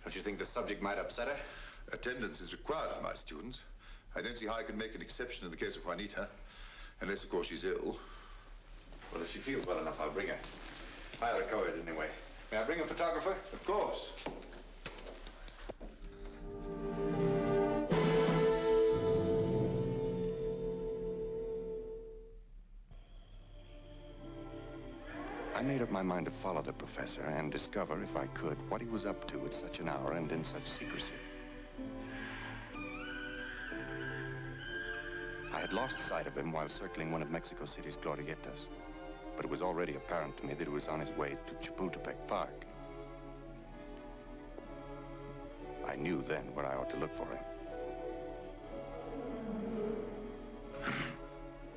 Don't you think the subject might upset her? Attendance is required for my students. I don't see how I can make an exception in the case of Juanita, unless, of course, she's ill. Well, if she feels well enough, I'll bring her. I recovered it anyway. May I bring a photographer? Of course. I made up my mind to follow the professor and discover, if I could, what he was up to at such an hour and in such secrecy. I had lost sight of him while circling one of Mexico City's glorietas, but it was already apparent to me that he was on his way to Chapultepec Park. I knew then where I ought to look for him.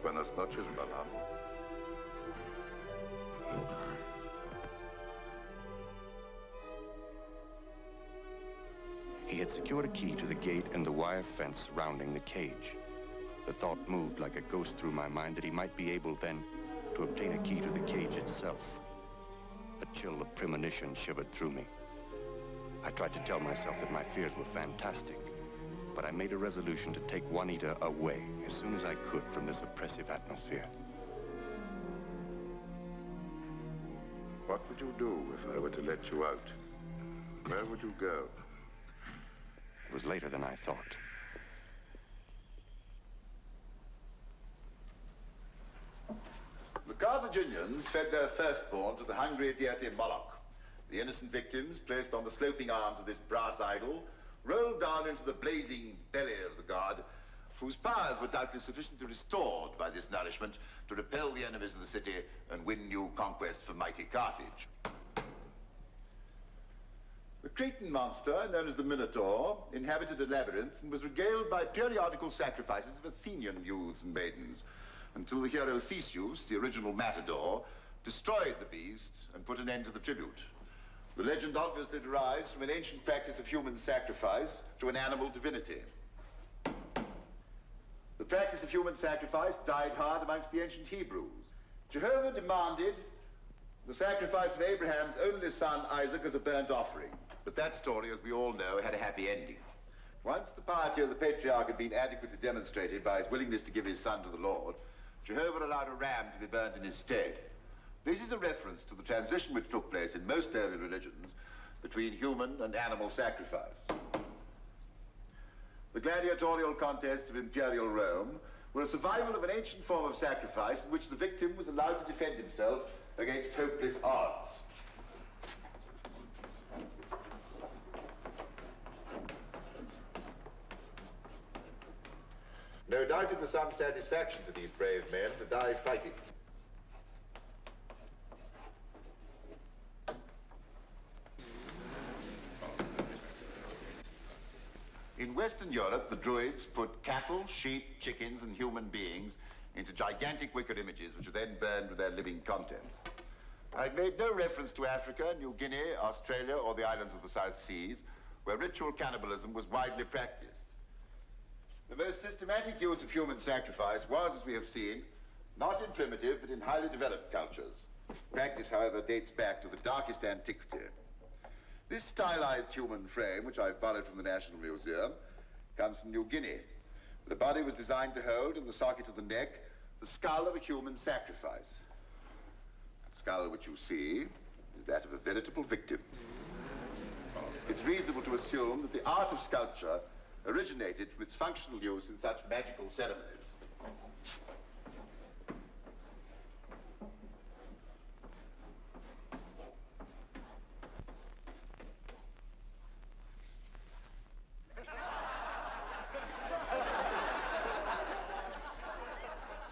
Buenas noches, Malan. He had secured a key to the gate and the wire fence surrounding the cage. The thought moved like a ghost through my mind that he might be able then to obtain a key to the cage itself. A chill of premonition shivered through me. I tried to tell myself that my fears were fantastic, but I made a resolution to take Juanita away as soon as I could from this oppressive atmosphere. What would you do if I were to let you out? Where would you go? It was later than I thought. The Carthaginians fed their firstborn to the hungry deity Moloch. The innocent victims, placed on the sloping arms of this brass idol, rolled down into the blazing belly of the god, whose powers were doubtless sufficiently restored by this nourishment to repel the enemies of the city and win new conquests for mighty Carthage. The Cretan monster, known as the Minotaur, inhabited a labyrinth and was regaled by periodical sacrifices of Athenian youths and maidens, until the hero Theseus, the original matador, destroyed the beast and put an end to the tribute. The legend obviously derives from an ancient practice of human sacrifice to an animal divinity. The practice of human sacrifice died hard amongst the ancient Hebrews. Jehovah demanded the sacrifice of Abraham's only son, Isaac, as a burnt offering. But that story, as we all know, had a happy ending. Once the piety of the patriarch had been adequately demonstrated by his willingness to give his son to the Lord, Jehovah allowed a ram to be burnt in his stead. This is a reference to the transition which took place in most early religions between human and animal sacrifice. The gladiatorial contests of imperial Rome were a survival of an ancient form of sacrifice in which the victim was allowed to defend himself against hopeless odds. No doubt it was some satisfaction to these brave men to die fighting. In Western Europe, the Druids put cattle, sheep, chickens, and human beings into gigantic wicker images, which were then burned with their living contents. I've made no reference to Africa, New Guinea, Australia, or the islands of the South Seas, where ritual cannibalism was widely practiced. The most systematic use of human sacrifice was, as we have seen, not in primitive, but in highly developed cultures. Practice, however, dates back to the darkest antiquity. This stylized human frame, which I've borrowed from the National Museum, comes from New Guinea. The body was designed to hold, in the socket of the neck, the skull of a human sacrifice. The skull which you see is that of a veritable victim. It's reasonable to assume that the art of sculpture originated from its functional use in such magical ceremonies.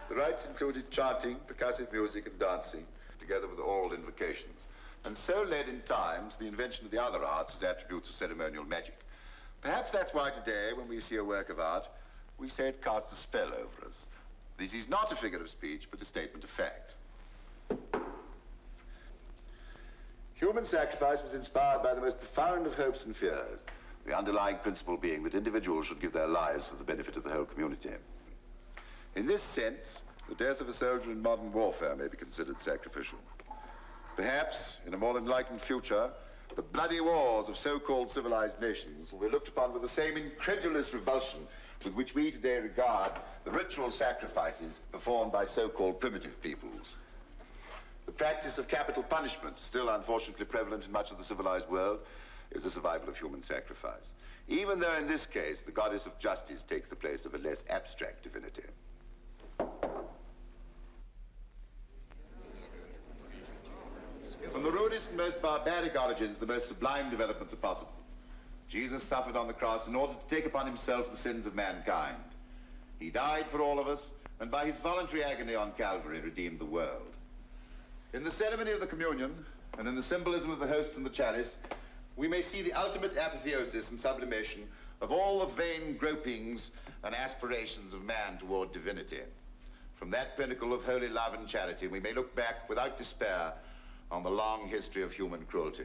The rites included chanting, percussive music, and dancing, together with oral invocations, and so led in time to the invention of the other arts as attributes of ceremonial magic. Perhaps that's why today, when we see a work of art, we say it casts a spell over us. This is not a figure of speech, but a statement of fact. Human sacrifice was inspired by the most profound of hopes and fears, the underlying principle being that individuals should give their lives for the benefit of the whole community. In this sense, the death of a soldier in modern warfare may be considered sacrificial. Perhaps, in a more enlightened future, the bloody wars of so-called civilized nations will be looked upon with the same incredulous revulsion with which we today regard the ritual sacrifices performed by so-called primitive peoples. The practice of capital punishment, still unfortunately prevalent in much of the civilized world, is the survival of human sacrifice. Even though in this case, the goddess of justice takes the place of a less abstract divinity. From the rudest and most barbaric origins, the most sublime developments are possible. Jesus suffered on the cross in order to take upon himself the sins of mankind. He died for all of us, and by his voluntary agony on Calvary redeemed the world. In the ceremony of the communion, and in the symbolism of the host and the chalice, we may see the ultimate apotheosis and sublimation of all the vain gropings and aspirations of man toward divinity. From that pinnacle of holy love and charity, we may look back without despair on the long history of human cruelty.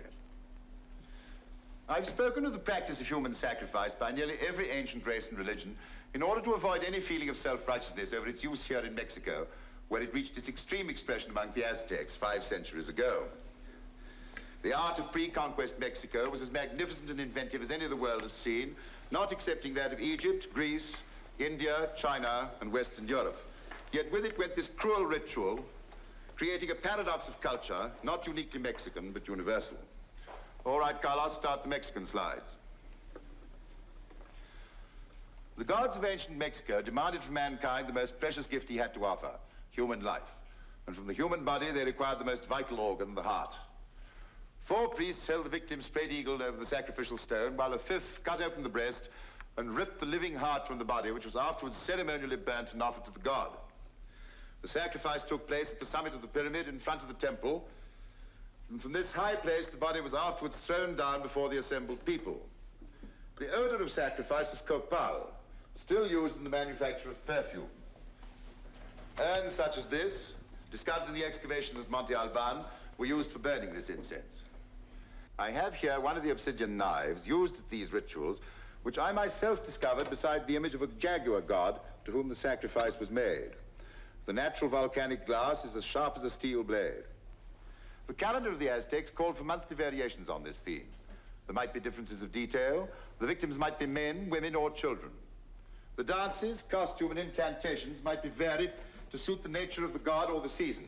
I've spoken of the practice of human sacrifice by nearly every ancient race and religion in order to avoid any feeling of self-righteousness over its use here in Mexico, where it reached its extreme expression among the Aztecs 5 centuries ago. The art of pre-conquest Mexico was as magnificent and inventive as any the world has seen, not excepting that of Egypt, Greece, India, China, and Western Europe. Yet with it went this cruel ritual, creating a paradox of culture, not uniquely Mexican, but universal. All right, Carlos, start the Mexican slides. The gods of ancient Mexico demanded from mankind the most precious gift he had to offer, human life. And from the human body, they required the most vital organ, the heart. 4 priests held the victim spread-eagled over the sacrificial stone, while a 5th cut open the breast and ripped the living heart from the body, which was afterwards ceremonially burnt and offered to the god. The sacrifice took place at the summit of the pyramid in front of the temple, and from this high place, the body was afterwards thrown down before the assembled people. The odor of sacrifice was copal, still used in the manufacture of perfume. Urns such as this, discovered in the excavations of Monte Alban, were used for burning this incense. I have here one of the obsidian knives used at these rituals, which I myself discovered beside the image of a jaguar god to whom the sacrifice was made. The natural volcanic glass is as sharp as a steel blade. The calendar of the Aztecs called for monthly variations on this theme. There might be differences of detail. The victims might be men, women, or children. The dances, costume, and incantations might be varied to suit the nature of the god or the season.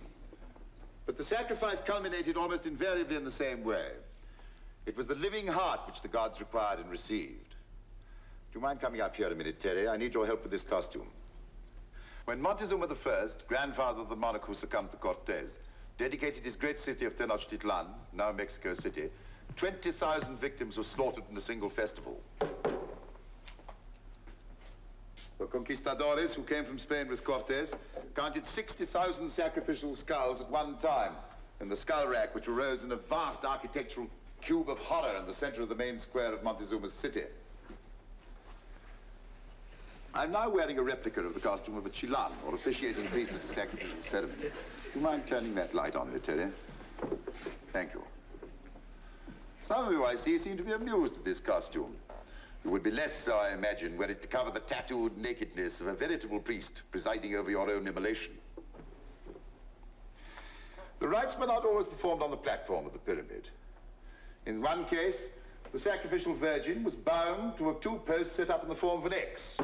But the sacrifice culminated almost invariably in the same way. It was the living heart which the gods required and received. Do you mind coming up here a minute, Terry? I need your help with this costume. When Montezuma I, grandfather of the monarch who succumbed to Cortez, dedicated his great city of Tenochtitlan, now Mexico City, 20,000 victims were slaughtered in a single festival. The conquistadores who came from Spain with Cortez counted 60,000 sacrificial skulls at one time in the skull rack, which arose in a vast architectural cube of horror in the center of the main square of Montezuma's city. I'm now wearing a replica of the costume of a Chilan, or officiating priest at a sacrificial ceremony. Do you mind turning that light on me, Terry? Thank you. Some of you, I see, seem to be amused at this costume. You would be less so, I imagine, were it to cover the tattooed nakedness of a veritable priest presiding over your own immolation. The rites were not always performed on the platform of the pyramid. In one case, the sacrificial virgin was bound to 2 posts set up in the form of an X.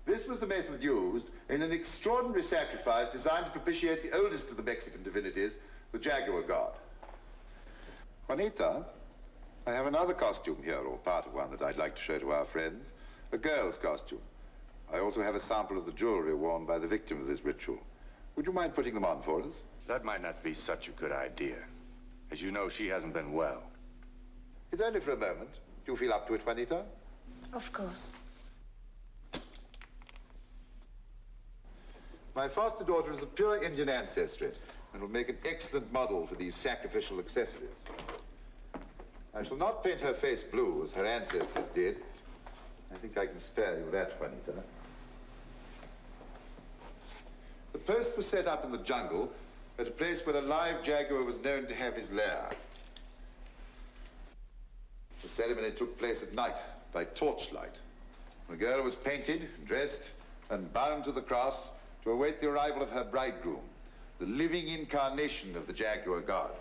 This was the method used in an extraordinary sacrifice designed to propitiate the oldest of the Mexican divinities, the jaguar god. Juanita, I have another costume here, or part of one, that I'd like to show to our friends. A girl's costume. I also have a sample of the jewelry worn by the victim of this ritual. Would you mind putting them on for us? That might not be such a good idea. As you know, she hasn't been well. It's only for a moment. Do you feel up to it, Juanita? Of course. My foster daughter is of pure Indian ancestry and will make an excellent model for these sacrificial accessories. I shall not paint her face blue as her ancestors did. I think I can spare you that, Juanita. The post was set up in the jungle at a place where a live jaguar was known to have his lair. The ceremony took place at night by torchlight. The girl was painted, dressed, and bound to the cross to await the arrival of her bridegroom, the living incarnation of the jaguar god.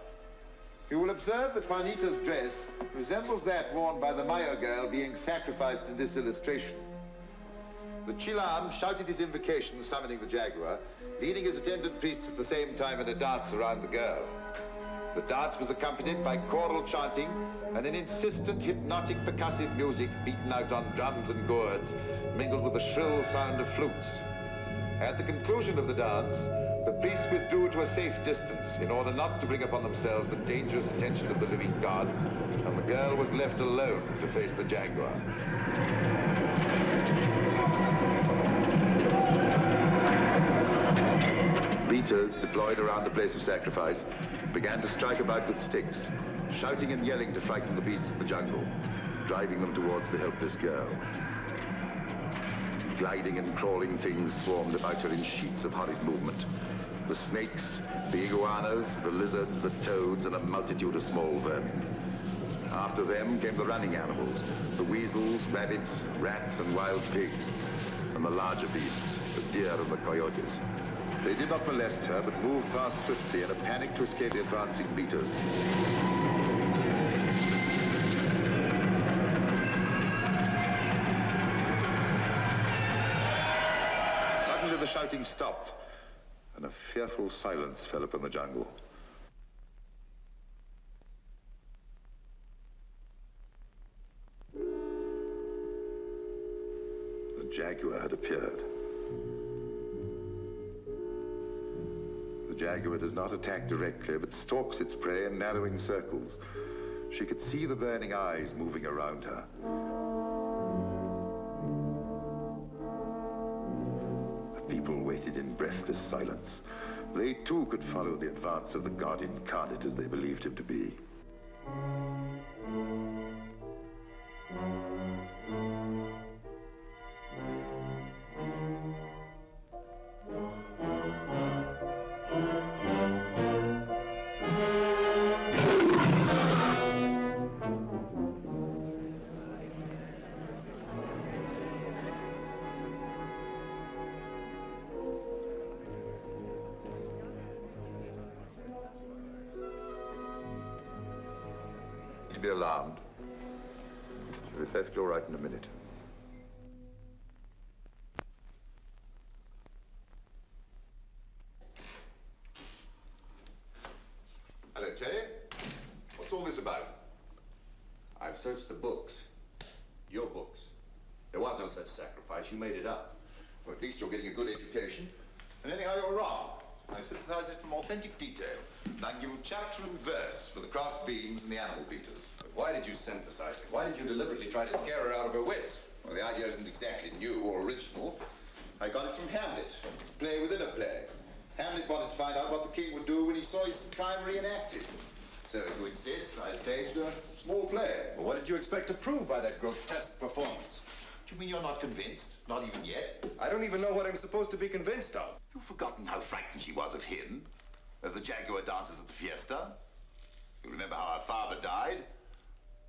You will observe that Juanita's dress resembles that worn by the Mayo girl being sacrificed in this illustration. The Chilam shouted his invocation, summoning the jaguar, leading his attendant priests at the same time in a dance around the girl. The dance was accompanied by choral chanting and an insistent, hypnotic, percussive music beaten out on drums and gourds, mingled with the shrill sound of flutes. At the conclusion of the dance, the priests withdrew to a safe distance in order not to bring upon themselves the dangerous attention of the living god, and the girl was left alone to face the jaguar. Beaters deployed around the place of sacrifice began to strike about with sticks, shouting and yelling to frighten the beasts of the jungle, driving them towards the helpless girl. Gliding and crawling things swarmed about her in sheets of hurried movement. The snakes, the iguanas, the lizards, the toads, and a multitude of small vermin. After them came the running animals, the weasels, rabbits, rats, and wild pigs, and the larger beasts, the deer and the coyotes. They did not molest her, but moved past swiftly in a panic to escape the advancing beaters. Suddenly the shouting stopped, and a fearful silence fell upon the jungle. The jaguar had appeared. The jaguar does not attack directly, but stalks its prey in narrowing circles. She could see the burning eyes moving around her. The people waited in breathless silence. They too could follow the advance of the god incarnate as they believed him to be. To be alarmed. She'll be perfectly all right in a minute. Hello, Terry. What's all this about? I've searched the books. Your books. There was no such sacrifice. You made it up. Well, at least you're getting a good education. And anyhow, you're wrong. I've synthesized it from authentic detail. And I can give you chapter and verse for the crossed beams and the animal beaters. But why did you synthesize it? Why did you deliberately try to scare her out of her wits? Well, the idea isn't exactly new or original. I got it from Hamlet, play within a play. Hamlet wanted to find out what the king would do when he saw his crime reenacted. So, if you insist, I staged a small play. Well, what did you expect to prove by that grotesque performance? Do you mean you're not convinced? Not even yet? I don't even know what I'm supposed to be convinced of. You've forgotten how frightened she was of him, of the jaguar dancers at the fiesta. You remember how her father died?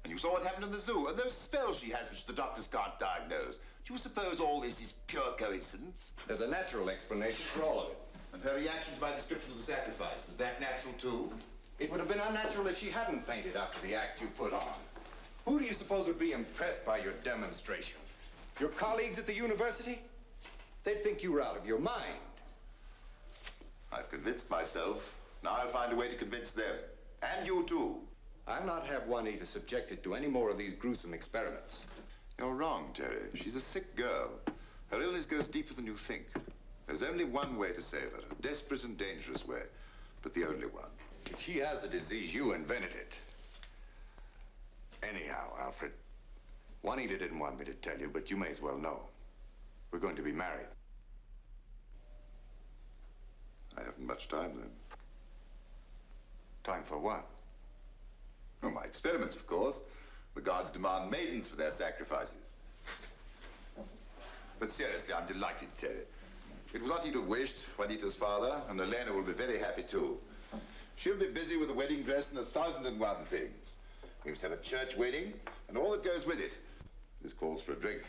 And you saw what happened in the zoo, and those spells she has which the doctors can't diagnose. Do you suppose all this is pure coincidence? There's a natural explanation for all of it. And her reaction to my description of the sacrifice, was that natural too? It would have been unnatural if she hadn't fainted after the act you put on. Who do you suppose would be impressed by your demonstration? Your colleagues at the university? They'd think you were out of your mind. I've convinced myself. Now I'll find a way to convince them. And you too. I'll not have Juanita subjected to any more of these gruesome experiments. You're wrong, Terry. She's a sick girl. Her illness goes deeper than you think. There's only one way to save her, a desperate and dangerous way, but the only one. If she has a disease, you invented it. Anyhow, Alfred, Juanita didn't want me to tell you, but you may as well know. We're going to be married. I haven't much time then. Time for what? Oh, my experiments, of course. The gods demand maidens for their sacrifices. But seriously, I'm delighted, Terry. It was what he'd have wished, Juanita's father, and Elena will be very happy too. She'll be busy with the wedding dress and 1,001 things. We must have a church wedding and all that goes with it. This calls for a drink.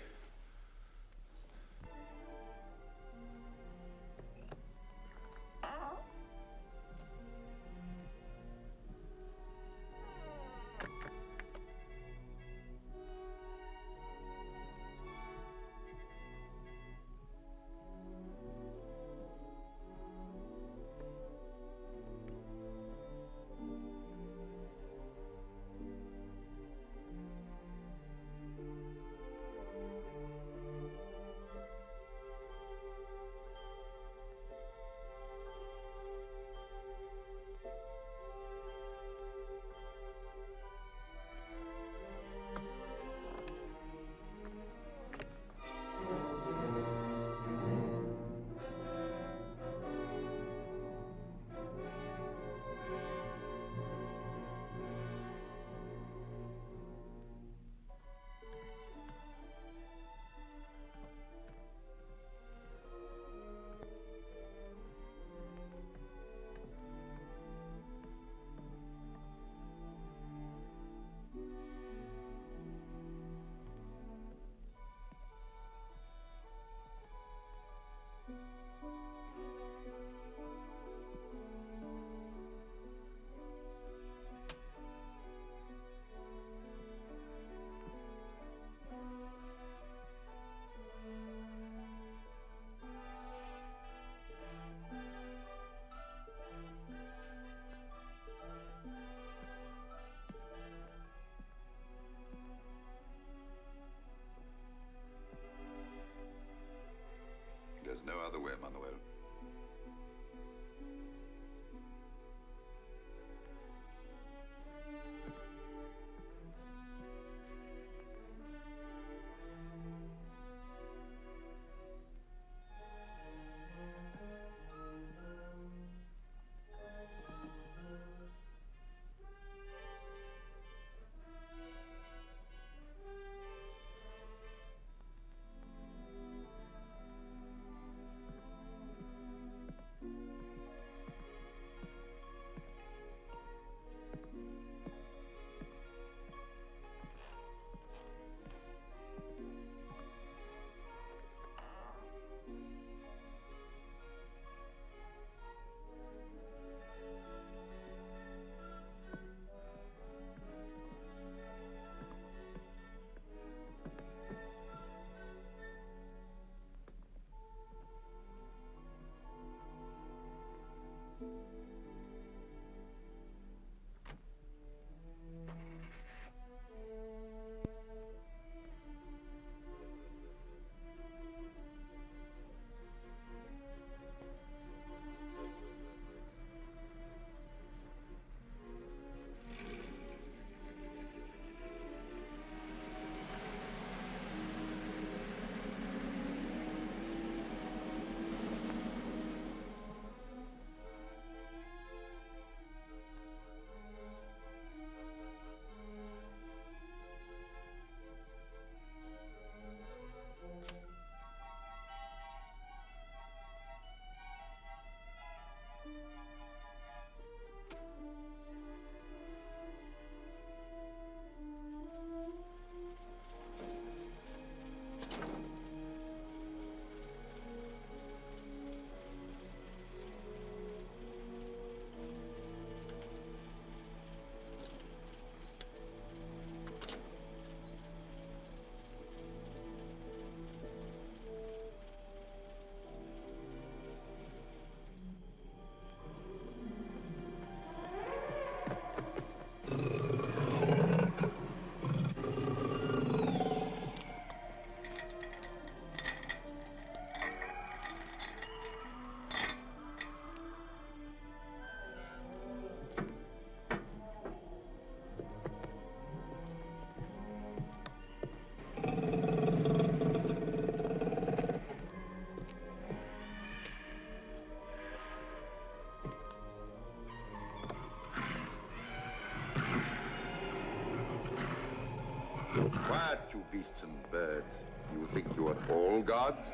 Quiet, you beasts and birds. You think you are all gods?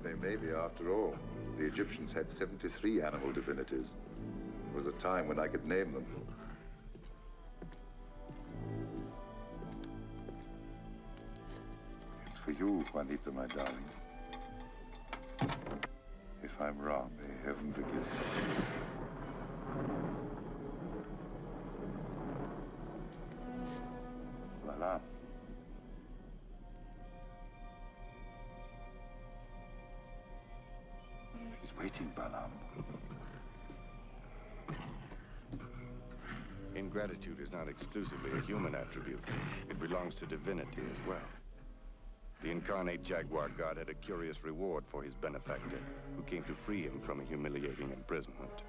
They may be after all. The Egyptians had 73 animal divinities. There was a time when I could name them. It's for you, Juanita, my darling. If I'm wrong, may heaven forgive me. Balaam. She's waiting, Balaam. Ingratitude is not exclusively a human attribute. It belongs to divinity as well. The incarnate jaguar god had a curious reward for his benefactor, who came to free him from a humiliating imprisonment.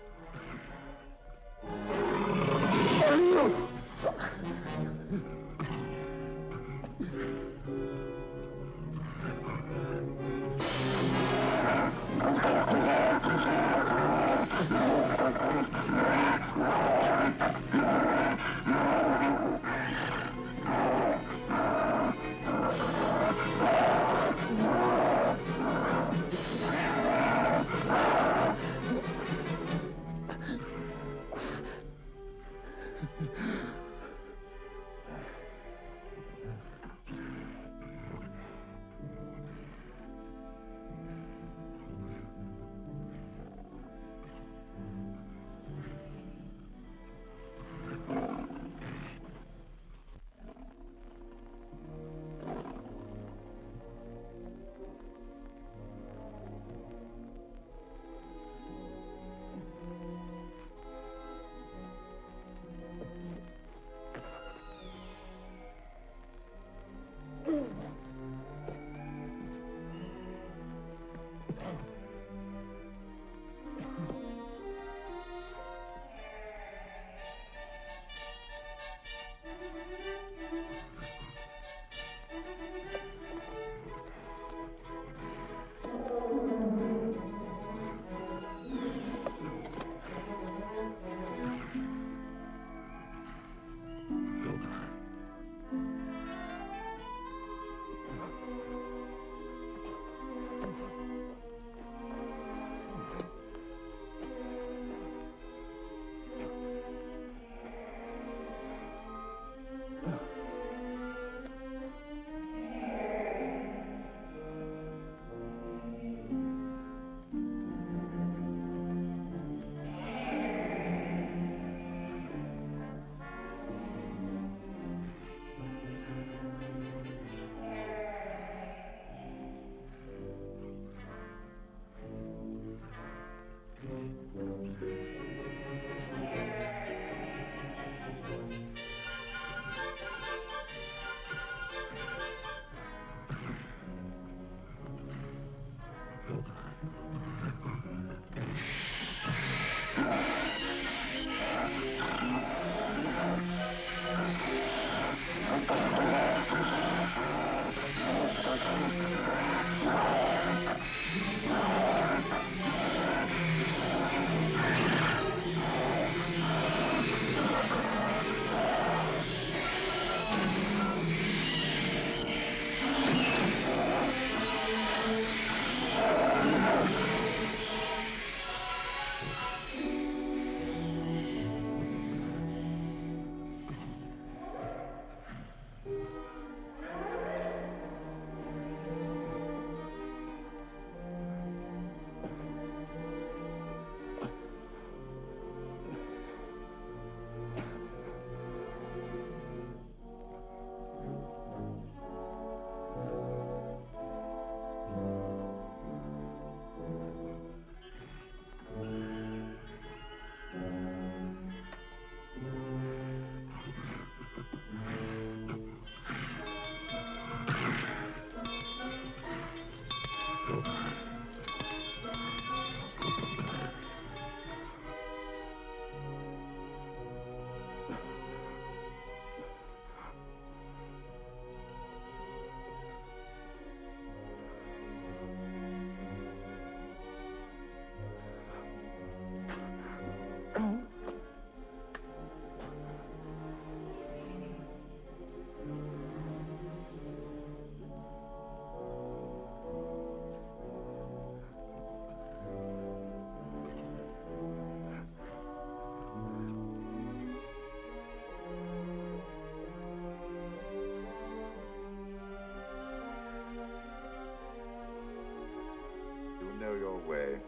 know your way,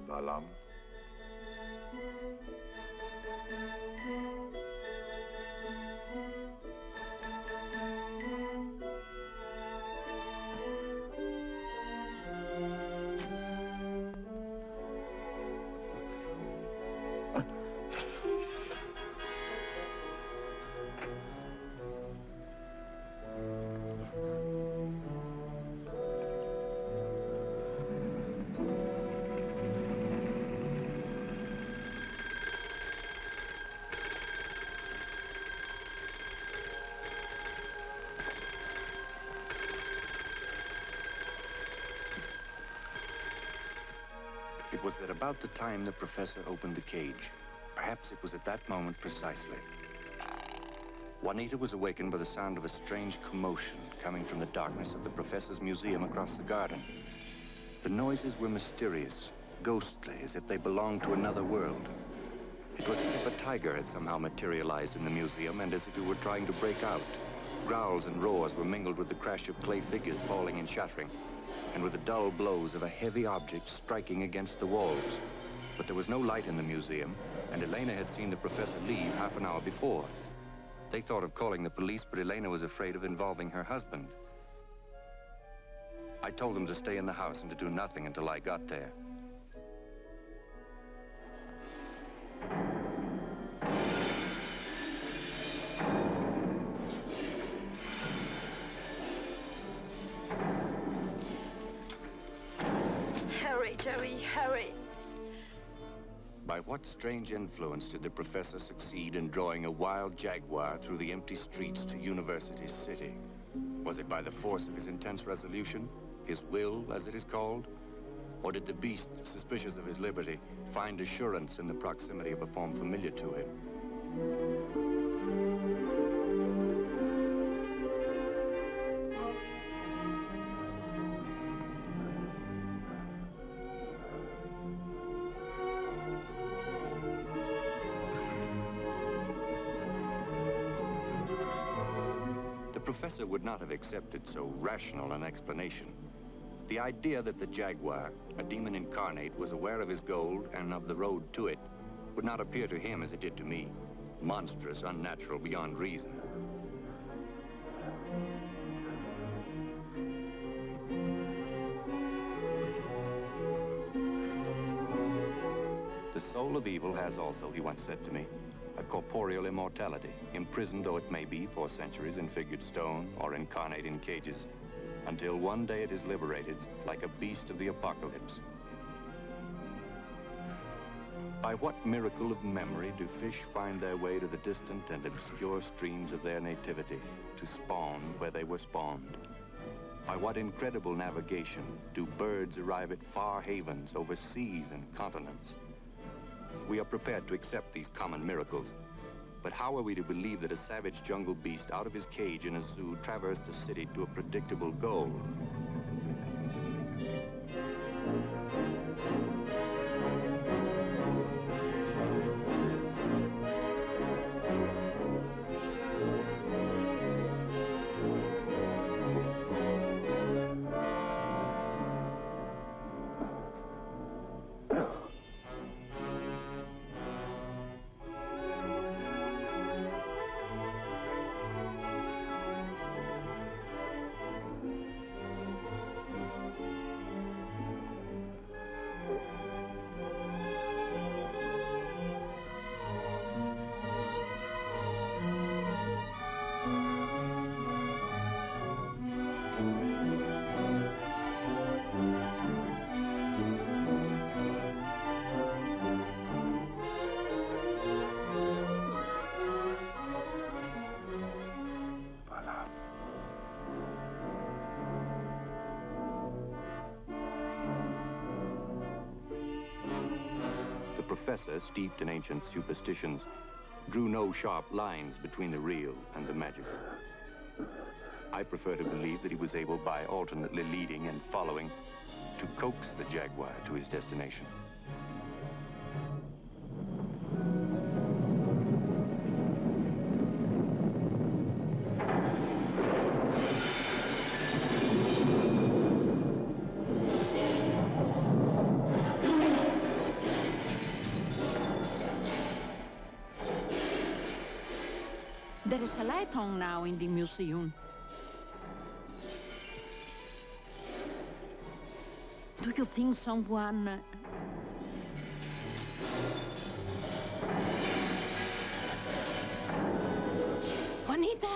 Balam. It was at about the time the professor opened the cage. Perhaps it was at that moment precisely. Juanita was awakened by the sound of a strange commotion coming from the darkness of the professor's museum across the garden. The noises were mysterious, ghostly, as if they belonged to another world. It was as if a tiger had somehow materialized in the museum and as if it were trying to break out. Growls and roars were mingled with the crash of clay figures falling and shattering, and with the dull blows of a heavy object striking against the walls. But there was no light in the museum, and Elena had seen the professor leave half an hour before. They thought of calling the police, but Elena was afraid of involving her husband. I told them to stay in the house and to do nothing until I got there. Hurry, Jerry, hurry. By what strange influence did the professor succeed in drawing a wild jaguar through the empty streets to University City? Was it by the force of his intense resolution, his will, as it is called? Or did the beast, suspicious of his liberty, find assurance in the proximity of a form familiar to him? The professor would not have accepted so rational an explanation. The idea that the jaguar, a demon incarnate, was aware of his gold and of the road to it would not appear to him as it did to me. Monstrous, unnatural, beyond reason. The soul of evil has also, he once said to me, a corporeal immortality, imprisoned though it may be for centuries in figured stone or incarnate in cages, until one day it is liberated like a beast of the apocalypse. By what miracle of memory do fish find their way to the distant and obscure streams of their nativity, to spawn where they were spawned? By what incredible navigation do birds arrive at far havens over seas and continents? We are prepared to accept these common miracles, but how are we to believe that a savage jungle beast out of his cage in a zoo traversed a city to a predictable goal? The professor, steeped in ancient superstitions, drew no sharp lines between the real and the magical. I prefer to believe that he was able, by alternately leading and following, to coax the jaguar to his destination. is a light on now in the museum. Do you think someone... Juanita?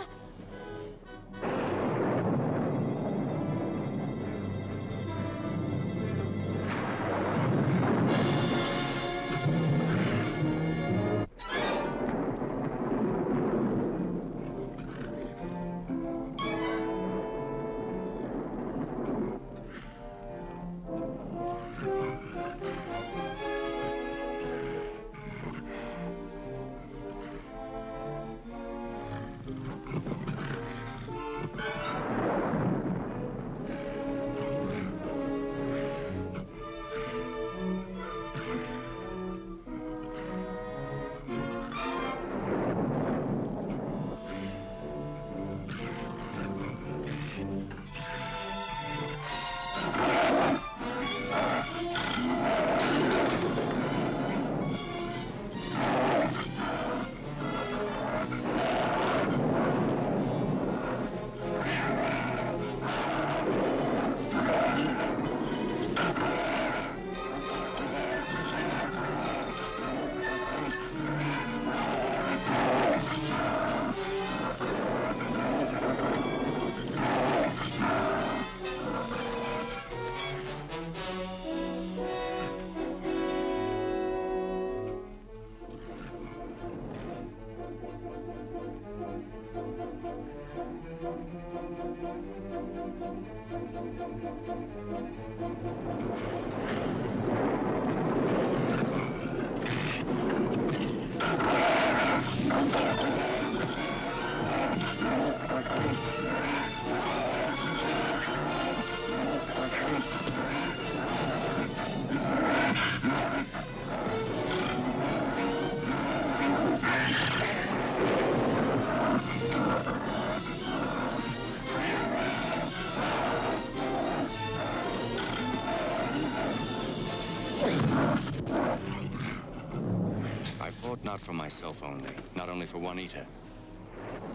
Not for myself only, not only for Juanita.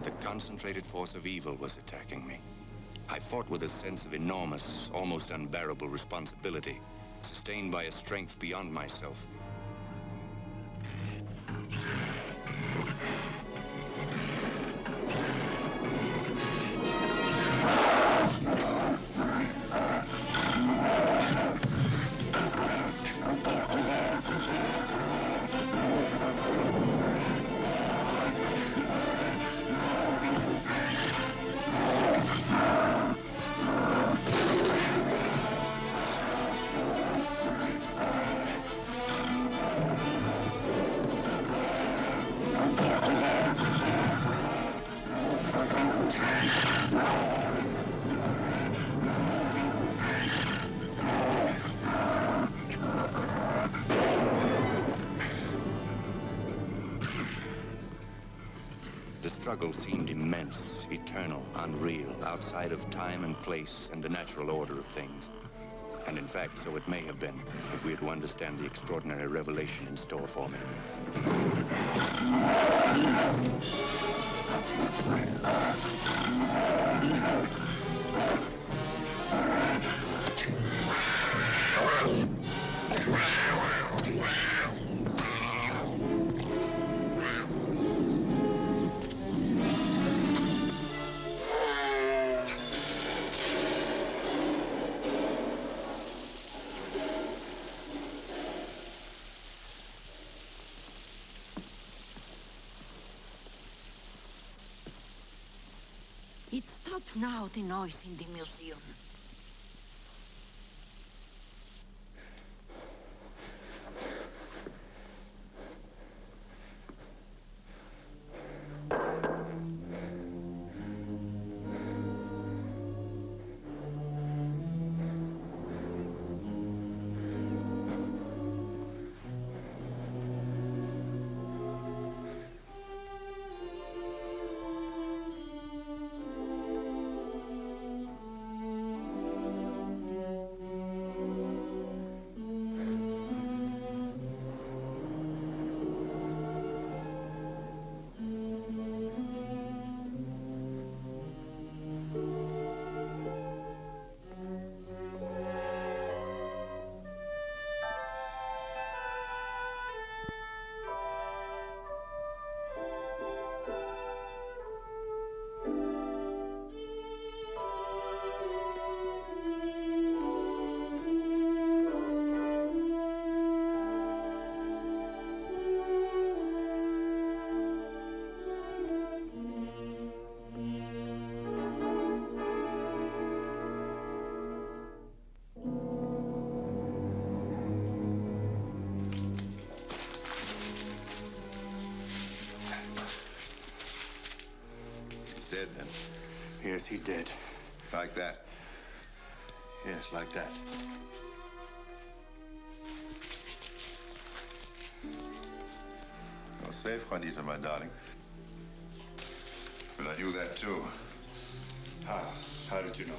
The concentrated force of evil was attacking me. I fought with a sense of enormous, almost unbearable responsibility, sustained by a strength beyond myself. The struggle seemed immense, eternal, unreal, outside of time and place and the natural order of things. And in fact, so it may have been, if we are to understand the extraordinary revelation in store for me. It stopped now, the noise in the museum. dead, then? Yes, he's dead. Like that? Yes, like that. You're safe, Juanita, my darling. But I knew that, too. How? How did you know?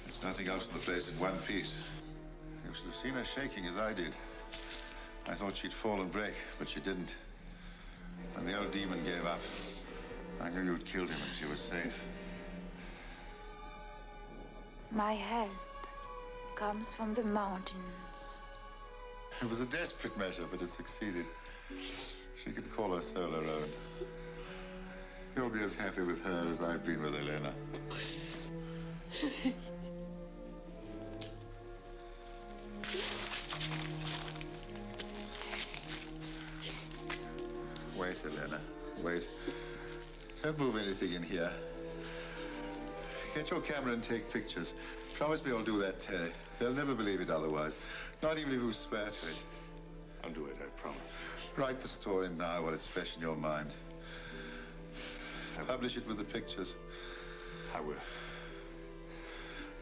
There's nothing else in the place in one piece. You should have seen her shaking as I did. I thought she'd fall and break, but she didn't. When the old demon gave up, I knew you'd killed him and she was safe. My help comes from the mountains. It was a desperate measure, but it succeeded. She can call her soul her own. You'll be as happy with her as I've been with Elena. Wait, Elena. Wait. Don't move anything in here. Get your camera and take pictures. Promise me you'll do that, Terry. They'll never believe it otherwise. Not even if you swear to it. I'll do it, I promise. Write the story now while it's fresh in your mind. Publish it with the pictures. I will.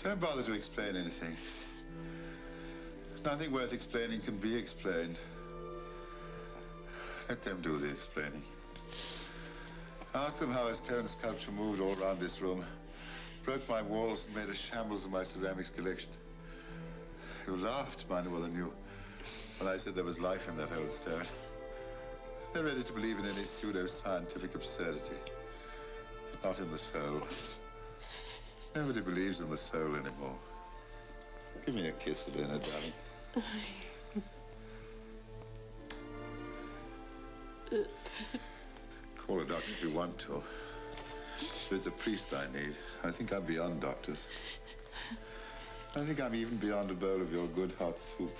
Don't bother to explain anything. Nothing worth explaining can be explained. Let them do the explaining. Ask them how a stone sculpture moved all around this room, broke my walls and made a shambles of my ceramics collection. You laughed, mind more than you, when I said there was life in that old stone. They're ready to believe in any pseudo-scientific absurdity, but not in the soul. Nobody believes in the soul anymore. Give me a kiss, Elena, darling. Call a doctor if you want to. But it's a priest I need. I think I'm beyond doctors. I think I'm even beyond a bowl of your good hot soup.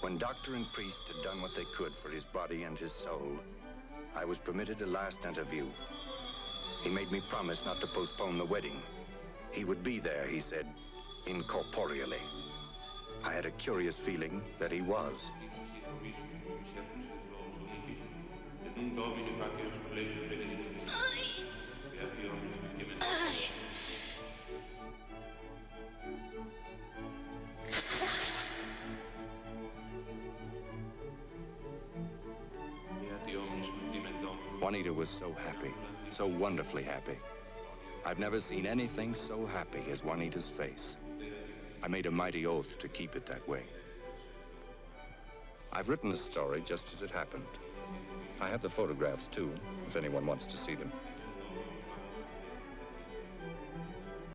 When doctor and priest had done what they could for his body and his soul, I was permitted a last interview. He made me promise not to postpone the wedding. He would be there, he said, incorporeally. I had a curious feeling that he was. Juanita was so happy, so wonderfully happy. I've never seen anything so happy as Juanita's face. I made a mighty oath to keep it that way. I've written the story just as it happened. I have the photographs, too, if anyone wants to see them.